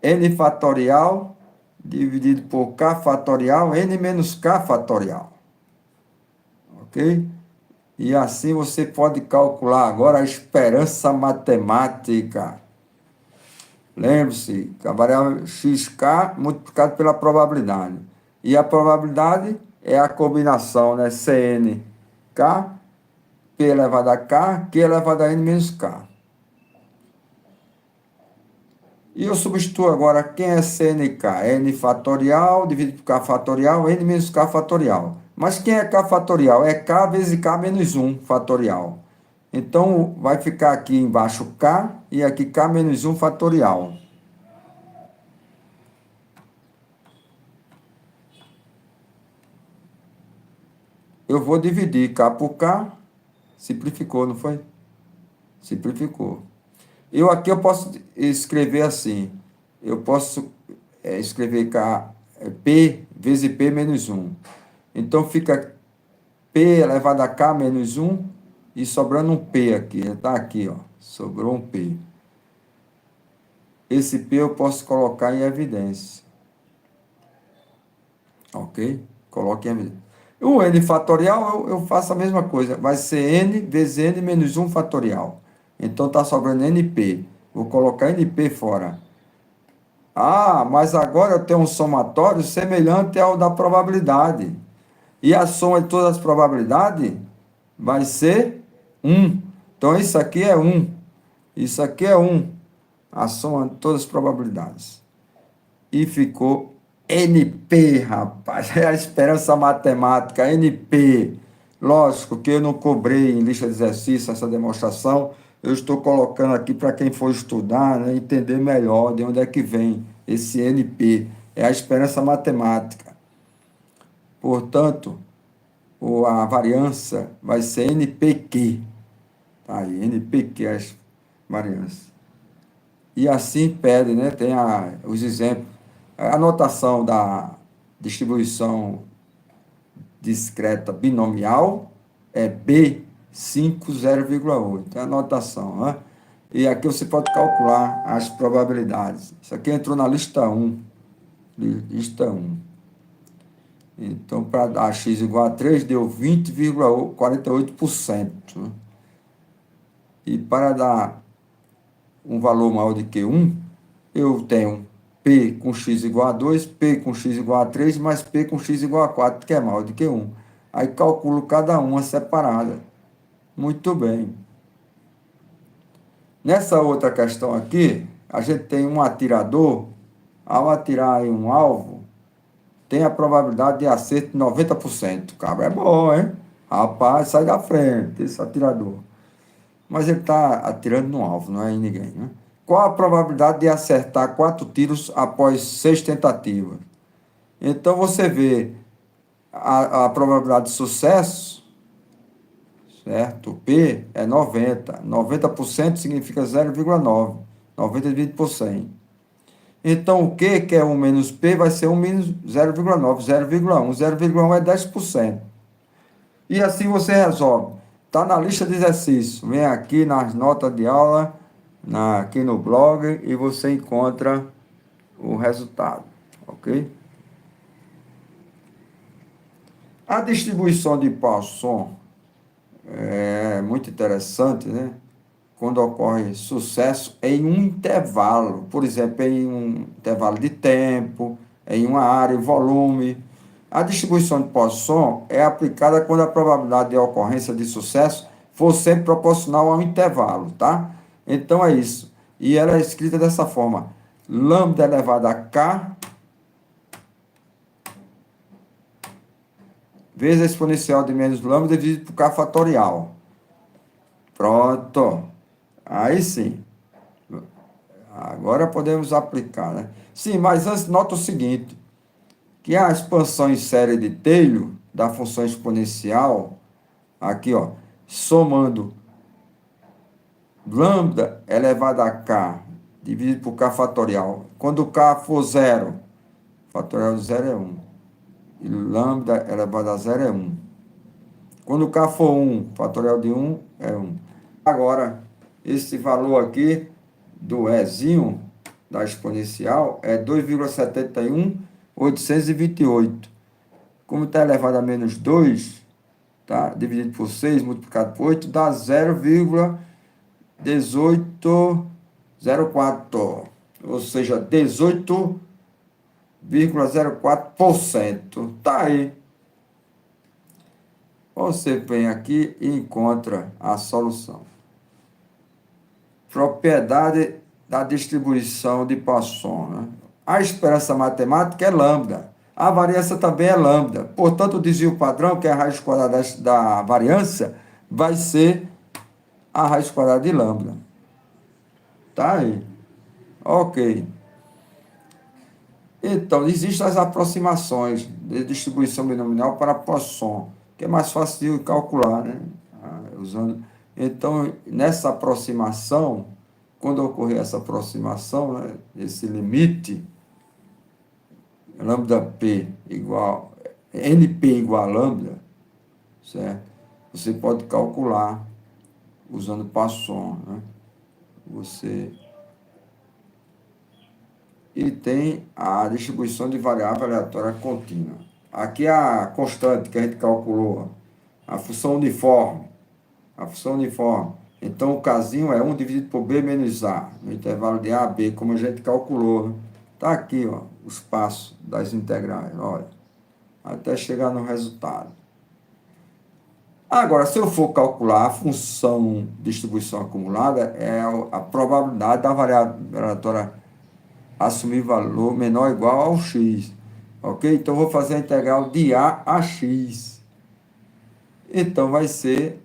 N fatorial dividido por K fatorial, N menos K fatorial. Ok? E assim você pode calcular agora a esperança matemática. Lembre-se que a variável xk multiplicado pela probabilidade. E a probabilidade é a combinação, né? Cnk, P elevado a K, Q elevado a N menos K. E eu substituo agora quem é Cnk? N fatorial dividido por K fatorial, N menos K fatorial. Mas quem é K fatorial? É K vezes K menos 1 fatorial. Então, vai ficar aqui embaixo K e aqui K menos 1 fatorial. Eu vou dividir K por K. Simplificou, não foi? Simplificou. Aqui eu posso escrever assim. Eu posso escrever K, P vezes P menos 1. Então, fica P elevado a K menos 1 e sobrando um P aqui. Está aqui, ó. Sobrou um P. Esse P eu posso colocar em evidência. Ok? Coloque em evidência. O N fatorial eu faço a mesma coisa. Vai ser N vezes N menos 1 fatorial. Então está sobrando NP. Vou colocar NP fora. Ah, mas agora eu tenho um somatório semelhante ao da probabilidade. E a soma de todas as probabilidades vai ser 1. Então isso aqui é 1. Isso aqui é 1. A soma de todas as probabilidades. E ficou NP, rapaz. É a esperança matemática, NP. Lógico que eu não cobrei em lista de exercício essa demonstração. Eu estou colocando aqui para quem for estudar, né, entender melhor de onde é que vem esse NP. É a esperança matemática. Portanto, a variância vai ser NPQ. Tá aí, NPQ é a variância. E assim pede, né? Tem os exemplos. A notação da distribuição discreta binomial é B5, 0,8. É a notação, né? E aqui você pode calcular as probabilidades. Isso aqui entrou na lista 1. Lista 1. Então, para dar x igual a 3, deu 20,48%. Né? E para dar um valor maior do que 1, eu tenho P com x igual a 2, P com x igual a 3, mais P com x igual a 4, que é maior do que 1. Aí calculo cada uma separada. Muito bem. Nessa outra questão aqui, a gente tem um atirador. Ao atirar em um alvo, tem a probabilidade de acerto de 90%. O cabra é bom, hein? Rapaz, sai da frente, esse atirador. Mas ele está atirando no alvo, não é em ninguém, né? Qual a probabilidade de acertar 4 tiros após 6 tentativas? Então, você vê a probabilidade de sucesso, certo? P é 90. 90% significa 0,9. 90 dividido por 100. Então, o Q, que é 1 menos P, vai ser 1 menos 0,9, 0,1. 0,1 é 10%. E assim você resolve. Está na lista de exercícios. Vem aqui nas notas de aula, aqui no blog, e você encontra o resultado. Ok? A distribuição de Poisson é muito interessante, né? Quando ocorre sucesso em um intervalo, por exemplo, em um intervalo de tempo, em uma área, volume. A distribuição de Poisson é aplicada quando a probabilidade de ocorrência de sucesso for sempre proporcional ao intervalo, tá? Então é isso. E ela é escrita dessa forma: lambda elevado a k vezes a exponencial de menos lambda dividido por k fatorial. Pronto. Aí sim. Agora podemos aplicar, né? Sim, mas antes nota o seguinte, que a expansão em série de Taylor da função exponencial, aqui ó, somando lambda elevado a k dividido por k fatorial, quando k for zero, fatorial de zero é 1, e lambda elevado a zero é 1. Quando k for 1, fatorial de 1 é 1. Agora, esse valor aqui do Ezinho da exponencial é 2,71828. Como está elevado a menos 2, tá? Dividido por 6, multiplicado por 8, dá 0,1804. Ou seja, 18,04%. Tá aí. Você vem aqui e encontra a solução. Propriedade da distribuição de Poisson, né? A esperança matemática é lambda. A variância também é lambda. Portanto, o desvio padrão, que é a raiz quadrada da variância, vai ser a raiz quadrada de lambda. Tá aí. Ok. Então, existem as aproximações de distribuição binomial para Poisson, que é mais fácil de calcular, né? Usando. Então, nessa aproximação, quando ocorrer essa aproximação, né, esse limite, lambda p igual, np igual a lambda, certo? Você pode calcular usando Poisson, né? Você... E tem a distribuição de variável aleatória contínua. Aqui é a constante que a gente calculou, a função uniforme. A função uniforme. Então, o casinho é 1 dividido por b menos a, no intervalo de a a b, como a gente calculou. Está aqui, ó, os passos das integrais, olha, até chegar no resultado. Agora, se eu for calcular a função distribuição acumulada, é a probabilidade da variável aleatória assumir valor menor ou igual ao x. Ok? Então, vou fazer a integral de a a x. Então, vai ser,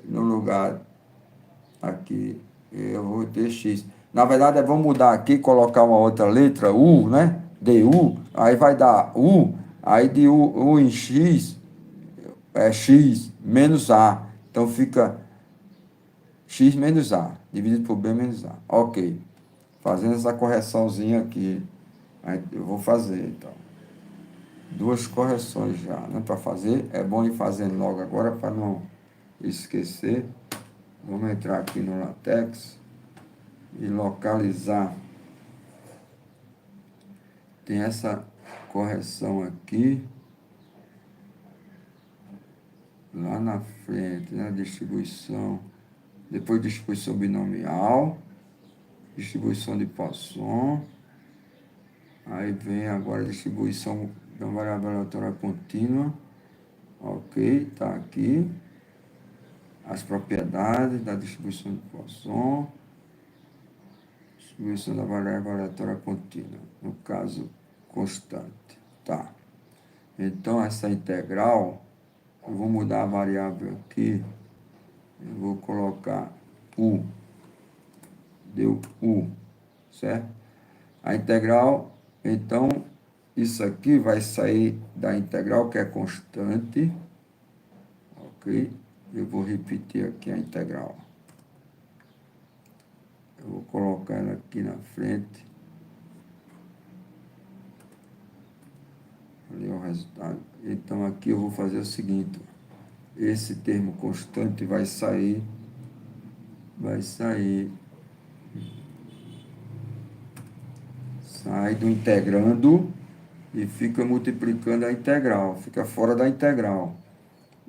no lugar aqui, eu vou ter x. Na verdade, vamos mudar aqui, colocar uma outra letra, u, né? du, aí vai dar u, aí de u em x é x menos a. Então, fica x menos a, dividido por b menos a. Ok. Fazendo essa correçãozinha aqui. Aí eu vou fazer, então. Duas correções já, né? Para fazer, é bom ir fazendo logo agora para não esquecer. Vamos entrar aqui no LaTeX e localizar. Tem essa correção aqui. Lá na frente, né? Distribuição. Depois distribuição binomial. Distribuição de Poisson. Aí vem agora a distribuição da variável aleatória contínua. Ok, está aqui. As propriedades da distribuição de Poisson. Distribuição da variável aleatória contínua. No caso, constante. Tá. Então, essa integral, eu vou mudar a variável aqui. Eu vou colocar U. Deu U. certo? A integral, então, isso aqui vai sair da integral, que é constante, ok? Eu vou repetir aqui a integral. Eu vou colocar ela aqui na frente. Ali é o resultado. Então, aqui eu vou fazer o seguinte. Esse termo constante vai sair sai do integrando e fica multiplicando a integral, fica fora da integral.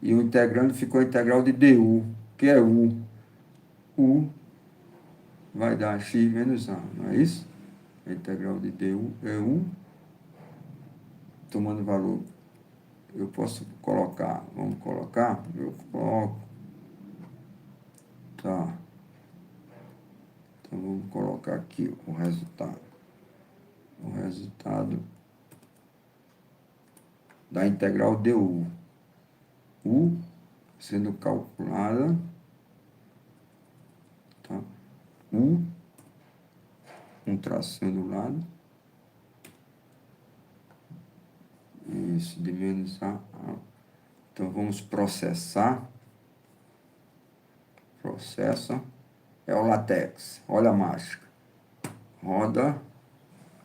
E o integrando ficou a integral de du, que é u. U vai dar x menos a, não é isso? A integral de du é u, tomando valor. Eu posso colocar, vamos colocar, eu coloco, tá. Então vamos colocar aqui o resultado. O resultado da integral du. U sendo calculada, tá? U, um tracinho do lado. Isso, de menos a. Então vamos processar. Processa. É o LaTeX. Olha a mágica. Roda.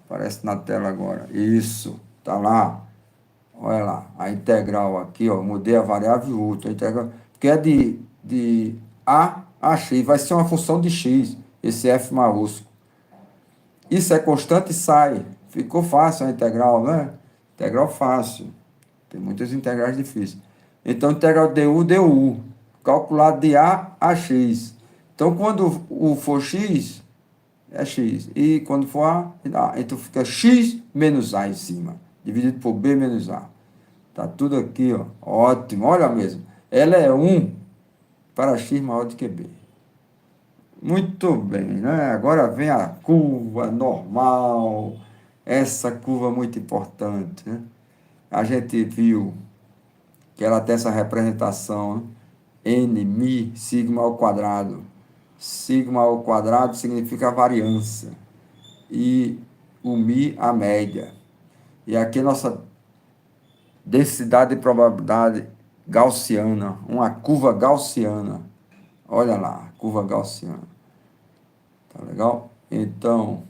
Aparece na tela agora. Isso. Tá lá. Olha lá. A integral aqui, ó. Mudei a variável útil. A integral, que é de A a X. Vai ser uma função de X. Esse F maiúsculo. Isso é constante e sai. Ficou fácil a integral, né? Integral fácil. Tem muitas integrais difíceis. Então, integral du. Calculado de A a X. Então, quando o for X, é X. E quando for A, então fica X menos A em cima. Dividido por B menos A. Tá tudo aqui, ó. Ótimo. Olha mesmo. Ela é 1 para X maior do que B. Muito bem, né? Agora vem a curva normal. Essa curva muito importante, né? A gente viu que ela tem essa representação, né? N, mi, sigma ao quadrado. Sigma ao quadrado significa a variância. E o mi, a média. E aqui nossa densidade de probabilidade gaussiana. Uma curva gaussiana. Olha lá, curva gaussiana. Tá legal? Então,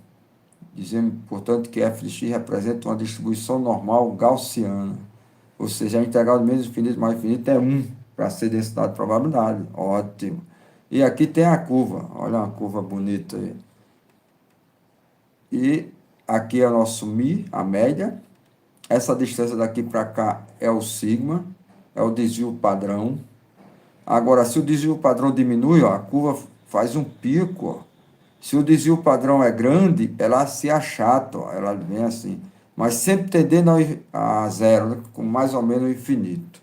dizemos, portanto, que f de x representa uma distribuição normal gaussiana. Ou seja, a integral de menos infinito mais infinito é 1 para ser densidade de probabilidade. Ótimo. E aqui tem a curva. Olha uma curva bonita aí. E aqui é o nosso mi, a média. Essa distância daqui para cá é o sigma, é o desvio padrão. Agora, se o desvio padrão diminui, ó, a curva faz um pico, ó. Se o desvio padrão é grande, ela se achata, ó, ela vem assim. Mas sempre tendendo a zero, né, com mais ou menos infinito.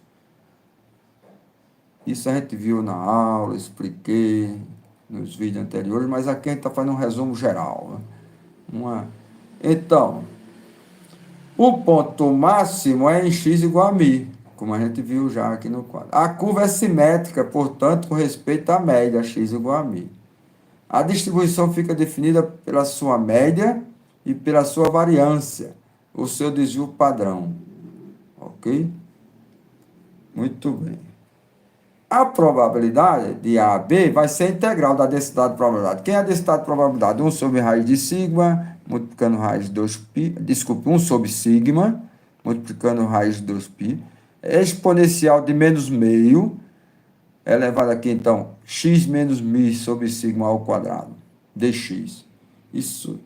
Isso a gente viu na aula, expliquei nos vídeos anteriores, mas aqui a gente está fazendo um resumo geral. Né? Então, o ponto máximo é em x igual a μ, como a gente viu já aqui no quadro. A curva é simétrica, portanto, com respeito à média, x igual a μ. A distribuição fica definida pela sua média e pela sua variância, o seu desvio padrão. Ok? Muito bem. A probabilidade de A a B vai ser a integral da densidade de probabilidade. Quem é a densidade de probabilidade? 1 sobre raiz de sigma, multiplicando raiz de 2π. Desculpe, 1 sobre sigma, multiplicando raiz de 2π. Exponencial de menos meio, elevado aqui, então, x menos μ sobre sigma ao quadrado, dx. Isso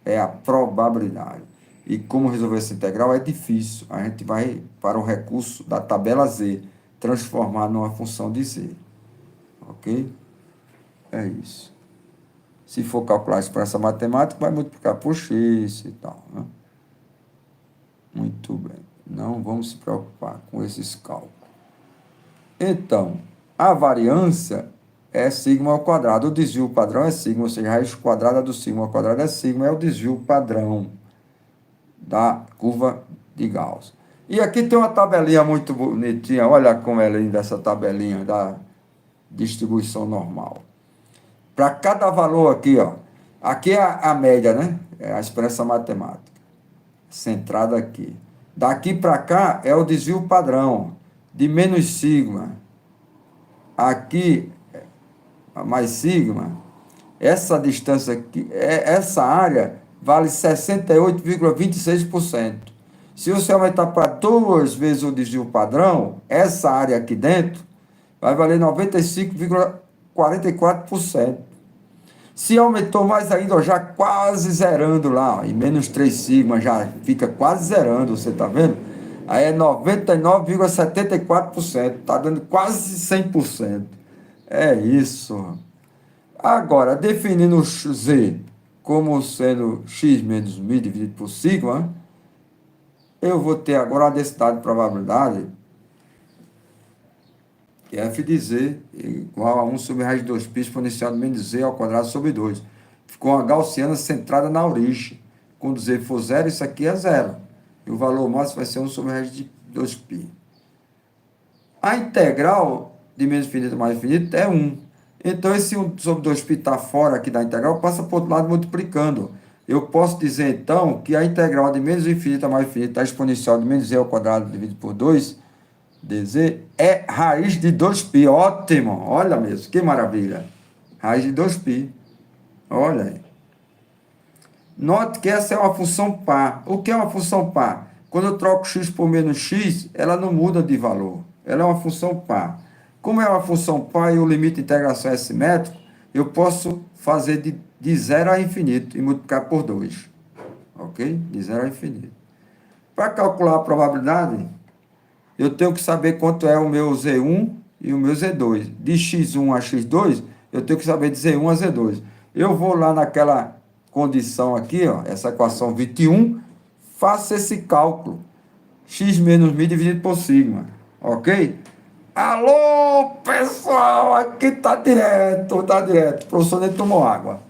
é a probabilidade. E como resolver essa integral é difícil. A gente vai para o recurso da tabela Z, transformar numa função de Z. Ok? É isso. Se for calcular isso para essa matemática, vai multiplicar por x e tal. Né? Muito bem. Não vamos se preocupar com esses cálculos. Então, a variância é sigma ao quadrado. O desvio padrão é sigma, ou seja, a raiz quadrada do sigma ao quadrado é sigma, é o desvio padrão da curva de Gauss. E aqui tem uma tabelinha muito bonitinha. Olha como é linda essa tabelinha da distribuição normal. Para cada valor aqui, ó, Aqui é a média, né? É a expressão matemática. Centrada aqui. Daqui para cá é o desvio padrão, de menos sigma. Aqui, mais sigma. Essa distância aqui, essa área vale 68,26%. Se você aumentar para 2 vezes o desvio padrão, essa área aqui dentro vai valer 95,44%. Se aumentou mais ainda, ó, já quase zerando lá, ó, em menos 3 sigma já fica quase zerando, você está vendo? Aí é 99,74%, está dando quase 100%. É isso. Agora, definindo o Z como sendo x menos μ dividido por sigma, eu vou ter agora a densidade de probabilidade, que é f de z igual a 1 sobre raiz de 2π exponencial de menos z ao quadrado sobre 2. Ficou uma gaussiana centrada na origem. Quando z for zero, isso aqui é zero. E o valor máximo vai ser 1 sobre raiz de 2π. A integral de menos infinito a mais infinito é 1. Então, esse 1 sobre 2π está fora aqui da integral, passa para o outro lado multiplicando. Eu posso dizer, então, que a integral de menos infinito a mais infinito, a exponencial de menos z ao quadrado dividido por 2, dz, é raiz de 2π. Ótimo! Olha mesmo, que maravilha. Raiz de 2π. Olha aí. Note que essa é uma função par. O que é uma função par? Quando eu troco x por menos x, ela não muda de valor. Ela é uma função par. Como é uma função par e o limite de integração é simétrico, eu posso fazer de zero a infinito e multiplicar por 2. Ok? De zero a infinito. Para calcular a probabilidade, eu tenho que saber quanto é o meu Z1 e o meu Z2. De x1 a x2, eu tenho que saber de Z1 a Z2. Eu vou lá naquela condição aqui, ó, essa equação 21, faço esse cálculo. X menos μ dividido por sigma. Ok? Alô, pessoal, aqui tá direto, tá direto. O professor nem tomou água.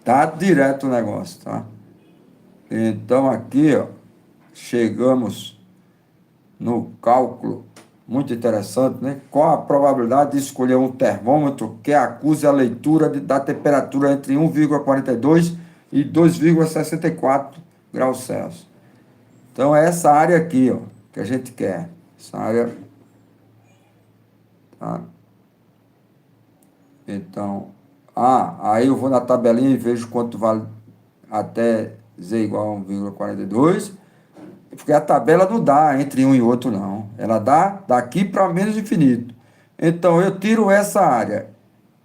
Tá direto o negócio, tá? Então aqui, ó, chegamos no cálculo muito interessante, né? Qual a probabilidade de escolher um termômetro que acuse a leitura da temperatura entre 1,42 e 2,64 graus Celsius? Então é essa área aqui, ó, que a gente quer. Essa área, tá? Então, aí eu vou na tabelinha e vejo quanto vale até z igual a 1,42, porque a tabela não dá entre um e outro, não. Ela dá daqui para menos infinito. Então, eu tiro essa área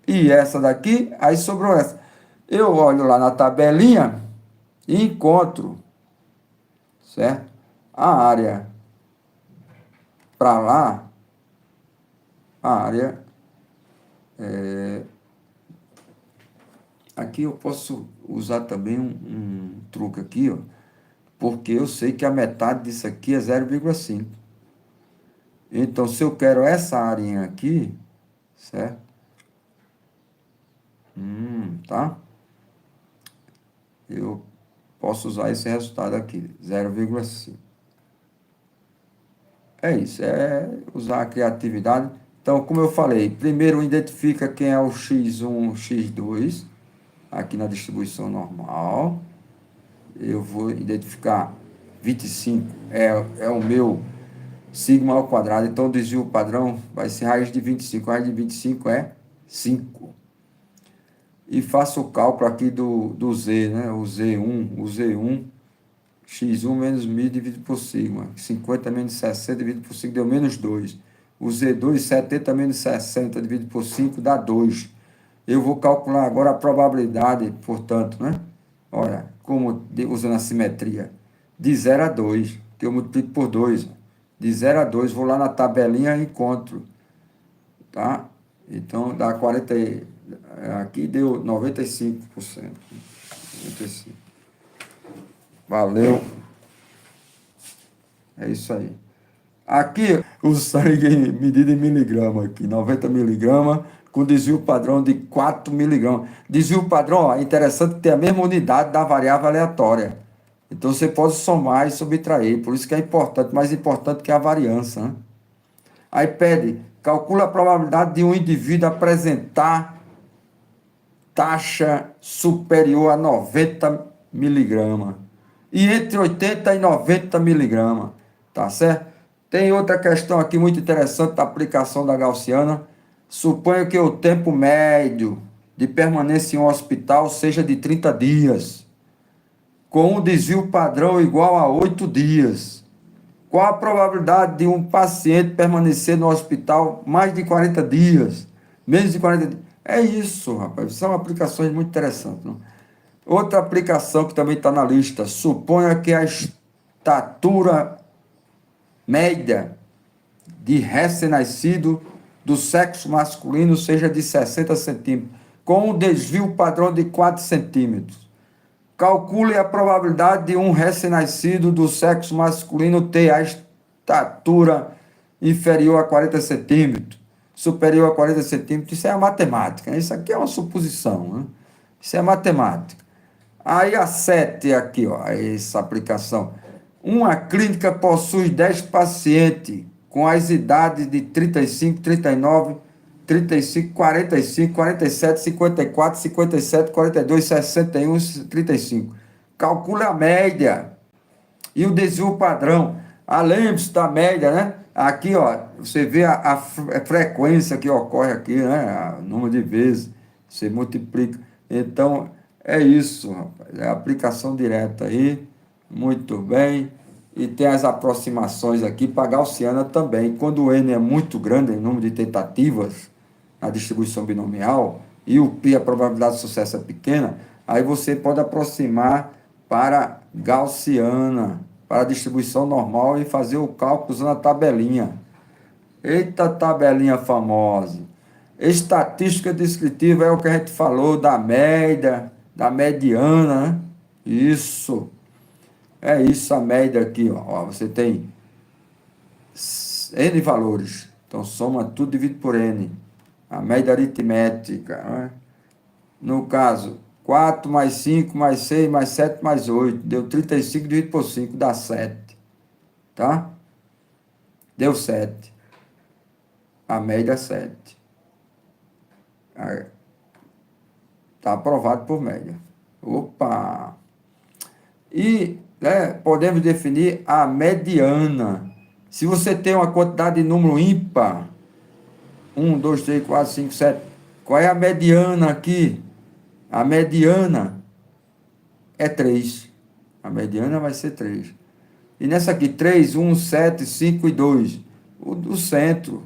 e essa daqui, aí sobrou essa. Eu olho lá na tabelinha e encontro, certo? A área para lá, a área... Aqui eu posso usar também um truque aqui, ó, porque eu sei que a metade disso aqui é 0,5. Então, se eu quero essa área aqui, certo? Tá? Eu posso usar esse resultado aqui, 0,5. É isso, é usar a criatividade. Então, como eu falei, primeiro identifica quem é o x1, x2, aqui na distribuição normal. Eu vou identificar 25, é o meu sigma ao quadrado, então o desvio padrão vai ser raiz de 25, raiz de 25 é 5. E faço o cálculo aqui do Z, né? O Z1, x1 menos μ dividido por sigma, 50 menos 60 dividido por 5 deu menos 2. O Z2, 70 menos 60 dividido por 5 dá 2. Eu vou calcular agora a probabilidade, portanto, né? Olha, usando a simetria, de 0 a 2, que eu multiplico por 2. De 0 a 2, vou lá na tabelinha e encontro. Tá? Então, dá 40, aqui deu 95%. 95%. Valeu. É isso aí. Aqui, o sangue medido em miligrama, aqui, 90 miligramas, com desvio padrão de 4 miligramas. Desvio padrão, ó, é interessante que tem a mesma unidade da variável aleatória. Então, você pode somar e subtrair, por isso que é importante, mais importante que a variância, né? Aí pede, calcula a probabilidade de um indivíduo apresentar taxa superior a 90 miligramas. E entre 80 e 90 miligramas, tá certo? Tem outra questão aqui muito interessante da aplicação da gaussiana. Suponha que o tempo médio de permanência em um hospital seja de 30 dias, com um desvio padrão igual a 8 dias. Qual a probabilidade de um paciente permanecer no hospital mais de 40 dias? Menos de 40 dias? É isso, rapaz. São aplicações muito interessantes. Não? Outra aplicação que também está na lista. Suponha que a estatura média de recém-nascido do sexo masculino seja de 60 centímetros, com um desvio padrão de 4 centímetros. Calcule a probabilidade de um recém-nascido do sexo masculino ter a estatura inferior a 40 centímetros, superior a 40 centímetros. Isso é a matemática, né? Isso aqui é uma suposição, né? Isso é matemática. Aí a 7 aqui, ó, essa aplicação. Uma clínica possui 10 pacientes com as idades de 35, 39, 35, 45, 47, 54, 57, 42, 61, 35. Calcule a média e o desvio padrão. Lembre-se da média, né? Aqui, ó, você vê a frequência que ocorre aqui, né? O número de vezes, você multiplica. Então, é isso, rapaz. É a aplicação direta aí. Muito bem. E tem as aproximações aqui para a gaussiana também. Quando o N é muito grande, em número de tentativas, na distribuição binomial, e o π, a probabilidade de sucesso é pequena, aí você pode aproximar para gaussiana, para a distribuição normal e fazer o cálculo usando a tabelinha. Eita, tabelinha famosa. Estatística descritiva é o que a gente falou da média, da mediana, né? Isso. É isso a média aqui, ó. Você tem N valores. Então soma tudo dividido por N. A média aritmética, né? No caso, 4 mais 5 mais 6 mais 7 mais 8. Deu 35 dividido por 5, dá 7. Tá? Deu 7. A média é 7. Está aprovado por média. Opa! E podemos definir a mediana. Se você tem uma quantidade de número ímpar, 1, 2, 3, 4, 5, 7, qual é a mediana aqui? A mediana é 3. A mediana vai ser 3. E nessa aqui, 3, 1, 7, 5 e 2. O do centro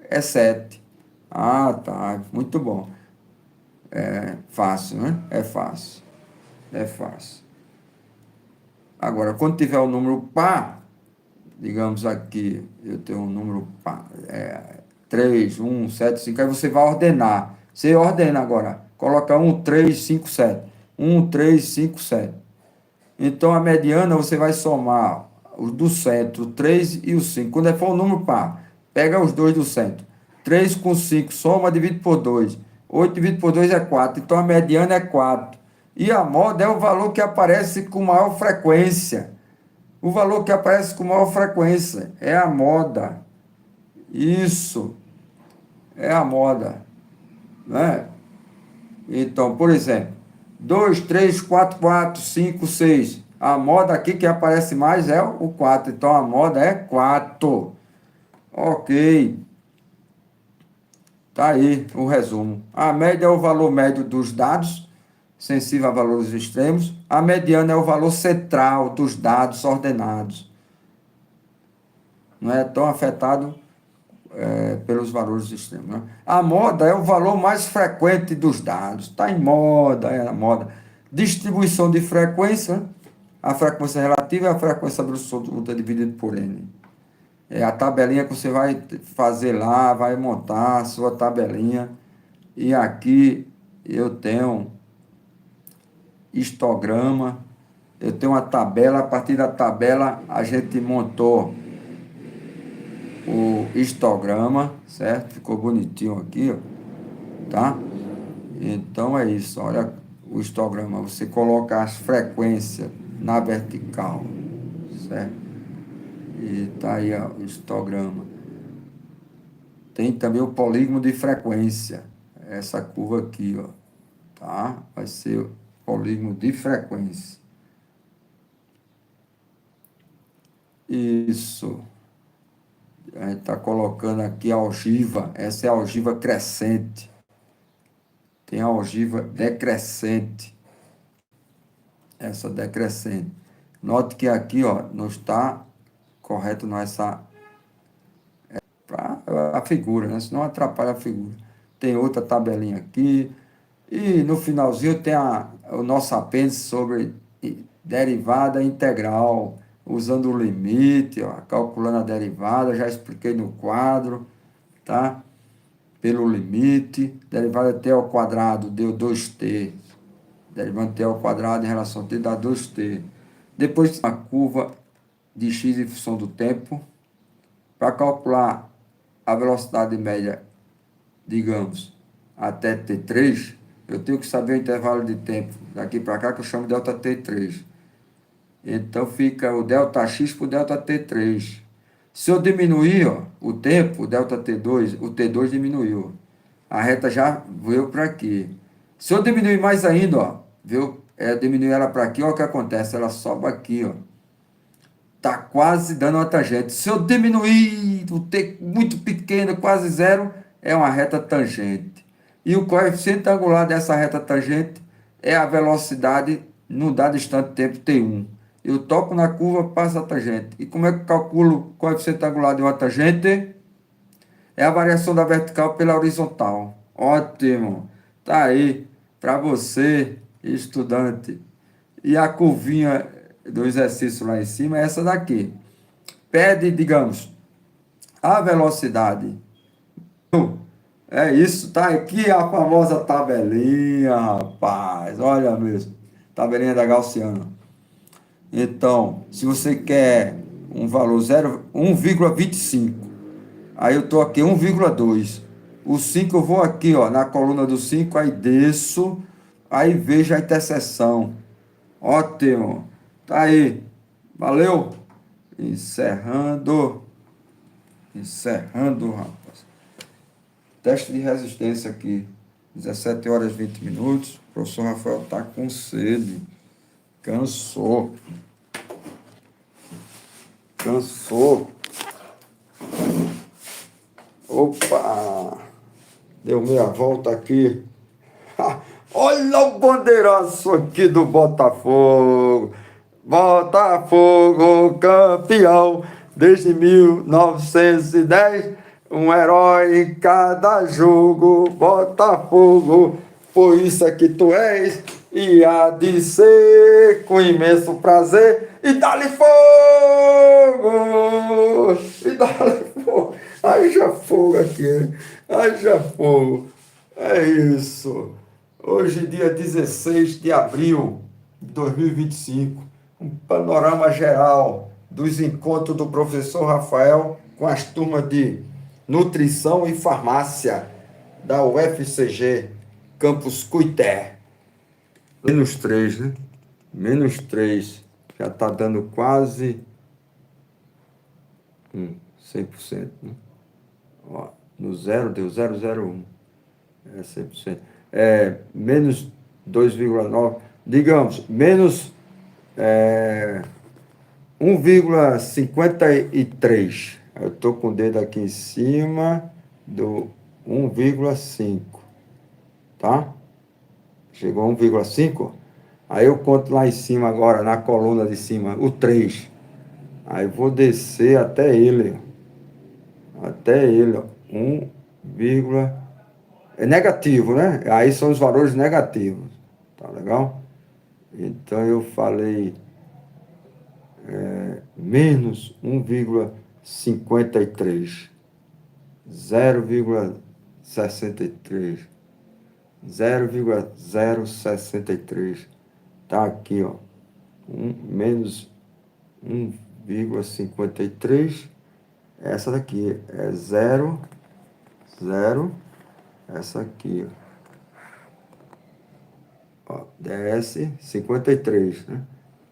é 7. Ah, tá. Muito bom. É fácil, né? É fácil. É fácil. Agora, quando tiver o número par, digamos aqui, eu tenho um número par, 3, 1, 7, 5, aí você vai ordenar. Você ordena agora. Coloca 1, 3, 5, 7. 1, 3, 5, 7. Então, a mediana você vai somar os do centro, o 3 e o 5. Quando for um número par, pega os dois do centro. 3 com 5, soma, divide por 2. 8 dividido por 2 é 4. Então, a mediana é 4. E a moda é o valor que aparece com maior frequência. O valor que aparece com maior frequência é a moda. Isso é a moda, né? Então, por exemplo, 2, 3, 4, 4, 5, 6. A moda aqui que aparece mais é o 4. Então, a moda é 4. Ok. Tá aí o resumo. A média é o valor médio dos dados, sensível a valores extremos. A mediana é o valor central dos dados ordenados. Não é tão afetado pelos valores extremos. Né? A moda é o valor mais frequente dos dados. Está em moda, é a moda. Distribuição de frequência. A frequência relativa é a frequência absoluta dividida por N. É a tabelinha que você vai fazer lá, vai montar a sua tabelinha. E aqui eu tenho histograma, eu tenho uma tabela, a partir da tabela a gente montou o histograma, certo? Ficou bonitinho aqui, ó, tá? Então é isso, olha o histograma, você coloca as frequências na vertical, certo? E tá aí ó, o histograma. Tem também o polígono de frequência, essa curva aqui, ó, tá? Vai ser polígono de frequência. Isso. A gente está colocando aqui a algiva. Essa é a algiva crescente. Tem a algiva decrescente. Essa decrescente. Note que aqui, ó, não está correto não essa a figura, né? Senão atrapalha a figura. Tem outra tabelinha aqui. E no finalzinho tem o nosso apêndice sobre derivada integral, usando o limite, ó, calculando a derivada, já expliquei no quadro, tá? Pelo limite, derivada t ao quadrado deu 2t, derivando t ao quadrado em relação a t dá 2t. Depois a curva de x em função do tempo, para calcular a velocidade média, digamos, até t3, eu tenho que saber o intervalo de tempo daqui para cá, que eu chamo de delta t3. Então fica o ΔX por ΔT3. Se eu diminuir, ó, o tempo, o ΔT2, o T2 diminuiu. A reta já veio para aqui. Se eu diminuir mais ainda, ó, viu? Diminuir ela para aqui, ó, o que acontece? Ela sobe aqui, ó. Tá quase dando uma tangente. Se eu diminuir o T muito pequeno, quase zero, é uma reta tangente. E o coeficiente angular dessa reta tangente é a velocidade no dado instante de tempo T1. Eu toco na curva, passa a tangente. E como é que eu calculo o coeficiente angular de uma tangente? É a variação da vertical pela horizontal. Ótimo. Tá aí para você, estudante. E a curvinha do exercício lá em cima é essa daqui. Pede, digamos, a velocidade. É isso, tá aqui a famosa tabelinha, rapaz. Olha mesmo. Tabelinha da Gaussiana. Então, se você quer um valor 1,25, aí eu estou aqui 1,2. O 5 eu vou aqui, ó, na coluna do 5, aí desço, aí vejo a interseção. Ótimo. Tá aí. Valeu. Encerrando. Encerrando, rapaz. Teste de resistência aqui. 17 horas e 20 minutos. O professor Rafael tá com sede. Cansou. Cansou. Opa! Deu meia volta aqui. Olha o bandeiraço aqui do Botafogo. Botafogo campeão desde 1910. Um herói em cada jogo. Botafogo, por isso é que tu és. E há de ser com imenso prazer. E dá-lhe fogo! E dá-lhe fogo! Haja fogo aqui. Haja fogo. É isso. Hoje, dia 16 de abril de 2025, um panorama geral dos encontros do professor Rafael com as turmas de nutrição e farmácia da UFCG, campus Cuité. -3, né? -3. Já está dando quase 100%, né? Ó, no zero deu 0,01. É 100%. Menos 2,9, digamos, menos 1,53. Eu estou com o dedo aqui em cima do 1,5, tá? Chegou a 1,5. Aí eu conto lá em cima agora, na coluna de cima, o 3. Aí vou descer até ele. Até ele, ó. 1, é negativo, né? Aí são os valores negativos. Tá legal? Então eu falei menos 1,53, 0,63, 0,063. Tá aqui, ó. Menos 1,53. Essa daqui é 0, 0. Essa aqui, ó, DS 53, né?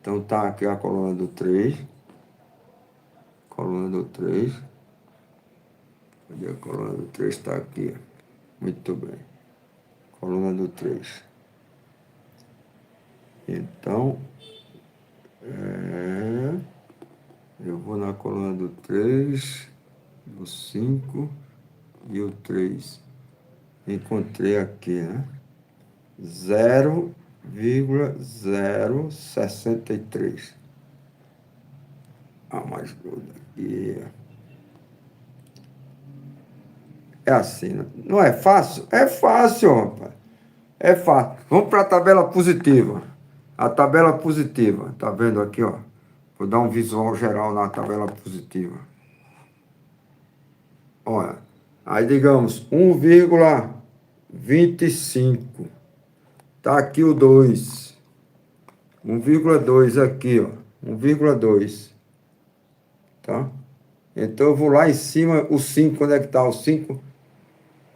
Então tá aqui a coluna do 3. Coluna do 3. Onde a coluna do 3 está aqui? Muito bem. Coluna do 3. Então, eu vou na coluna do 3, do 5 e o 3. Encontrei aqui, né? 0,063. Mais ajuda aqui. É assim, né? Não é fácil? É fácil, rapaz. É fácil. Vamos para a tabela positiva. A tabela positiva, tá vendo aqui, ó? Vou dar um visual geral na tabela positiva. Olha, aí digamos 1,25. Tá aqui o 2. 1,2 aqui, ó. 1,2. Tá? Então eu vou lá em cima, o 5, onde é que tá o 5?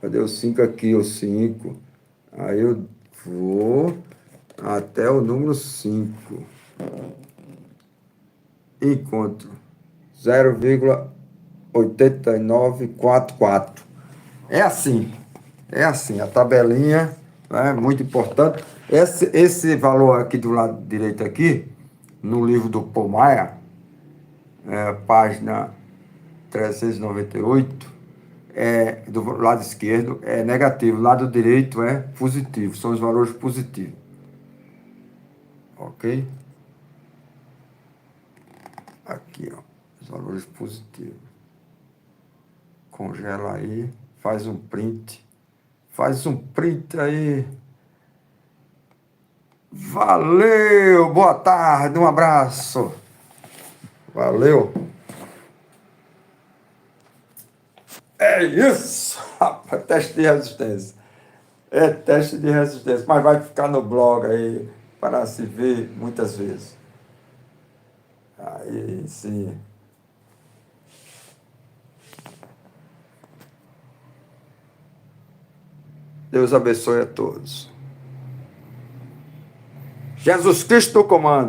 Cadê o 5 aqui? O 5. Aí eu vou até o número 5. Encontro 0,8944. É assim, a tabelinha é muito importante. Esse valor aqui do lado direito aqui, no livro do Paul Maia, página 398, do lado esquerdo é negativo, lado direito é positivo, são os valores positivos. Ok? Aqui, ó, os valores positivos. Congela aí, faz um print. Faz um print aí. Valeu, boa tarde, um abraço. Valeu. É isso, rapaz, teste de resistência. É teste de resistência, mas vai ficar no blog aí para se ver muitas vezes. Aí sim. Deus abençoe a todos. Jesus Cristo no comando.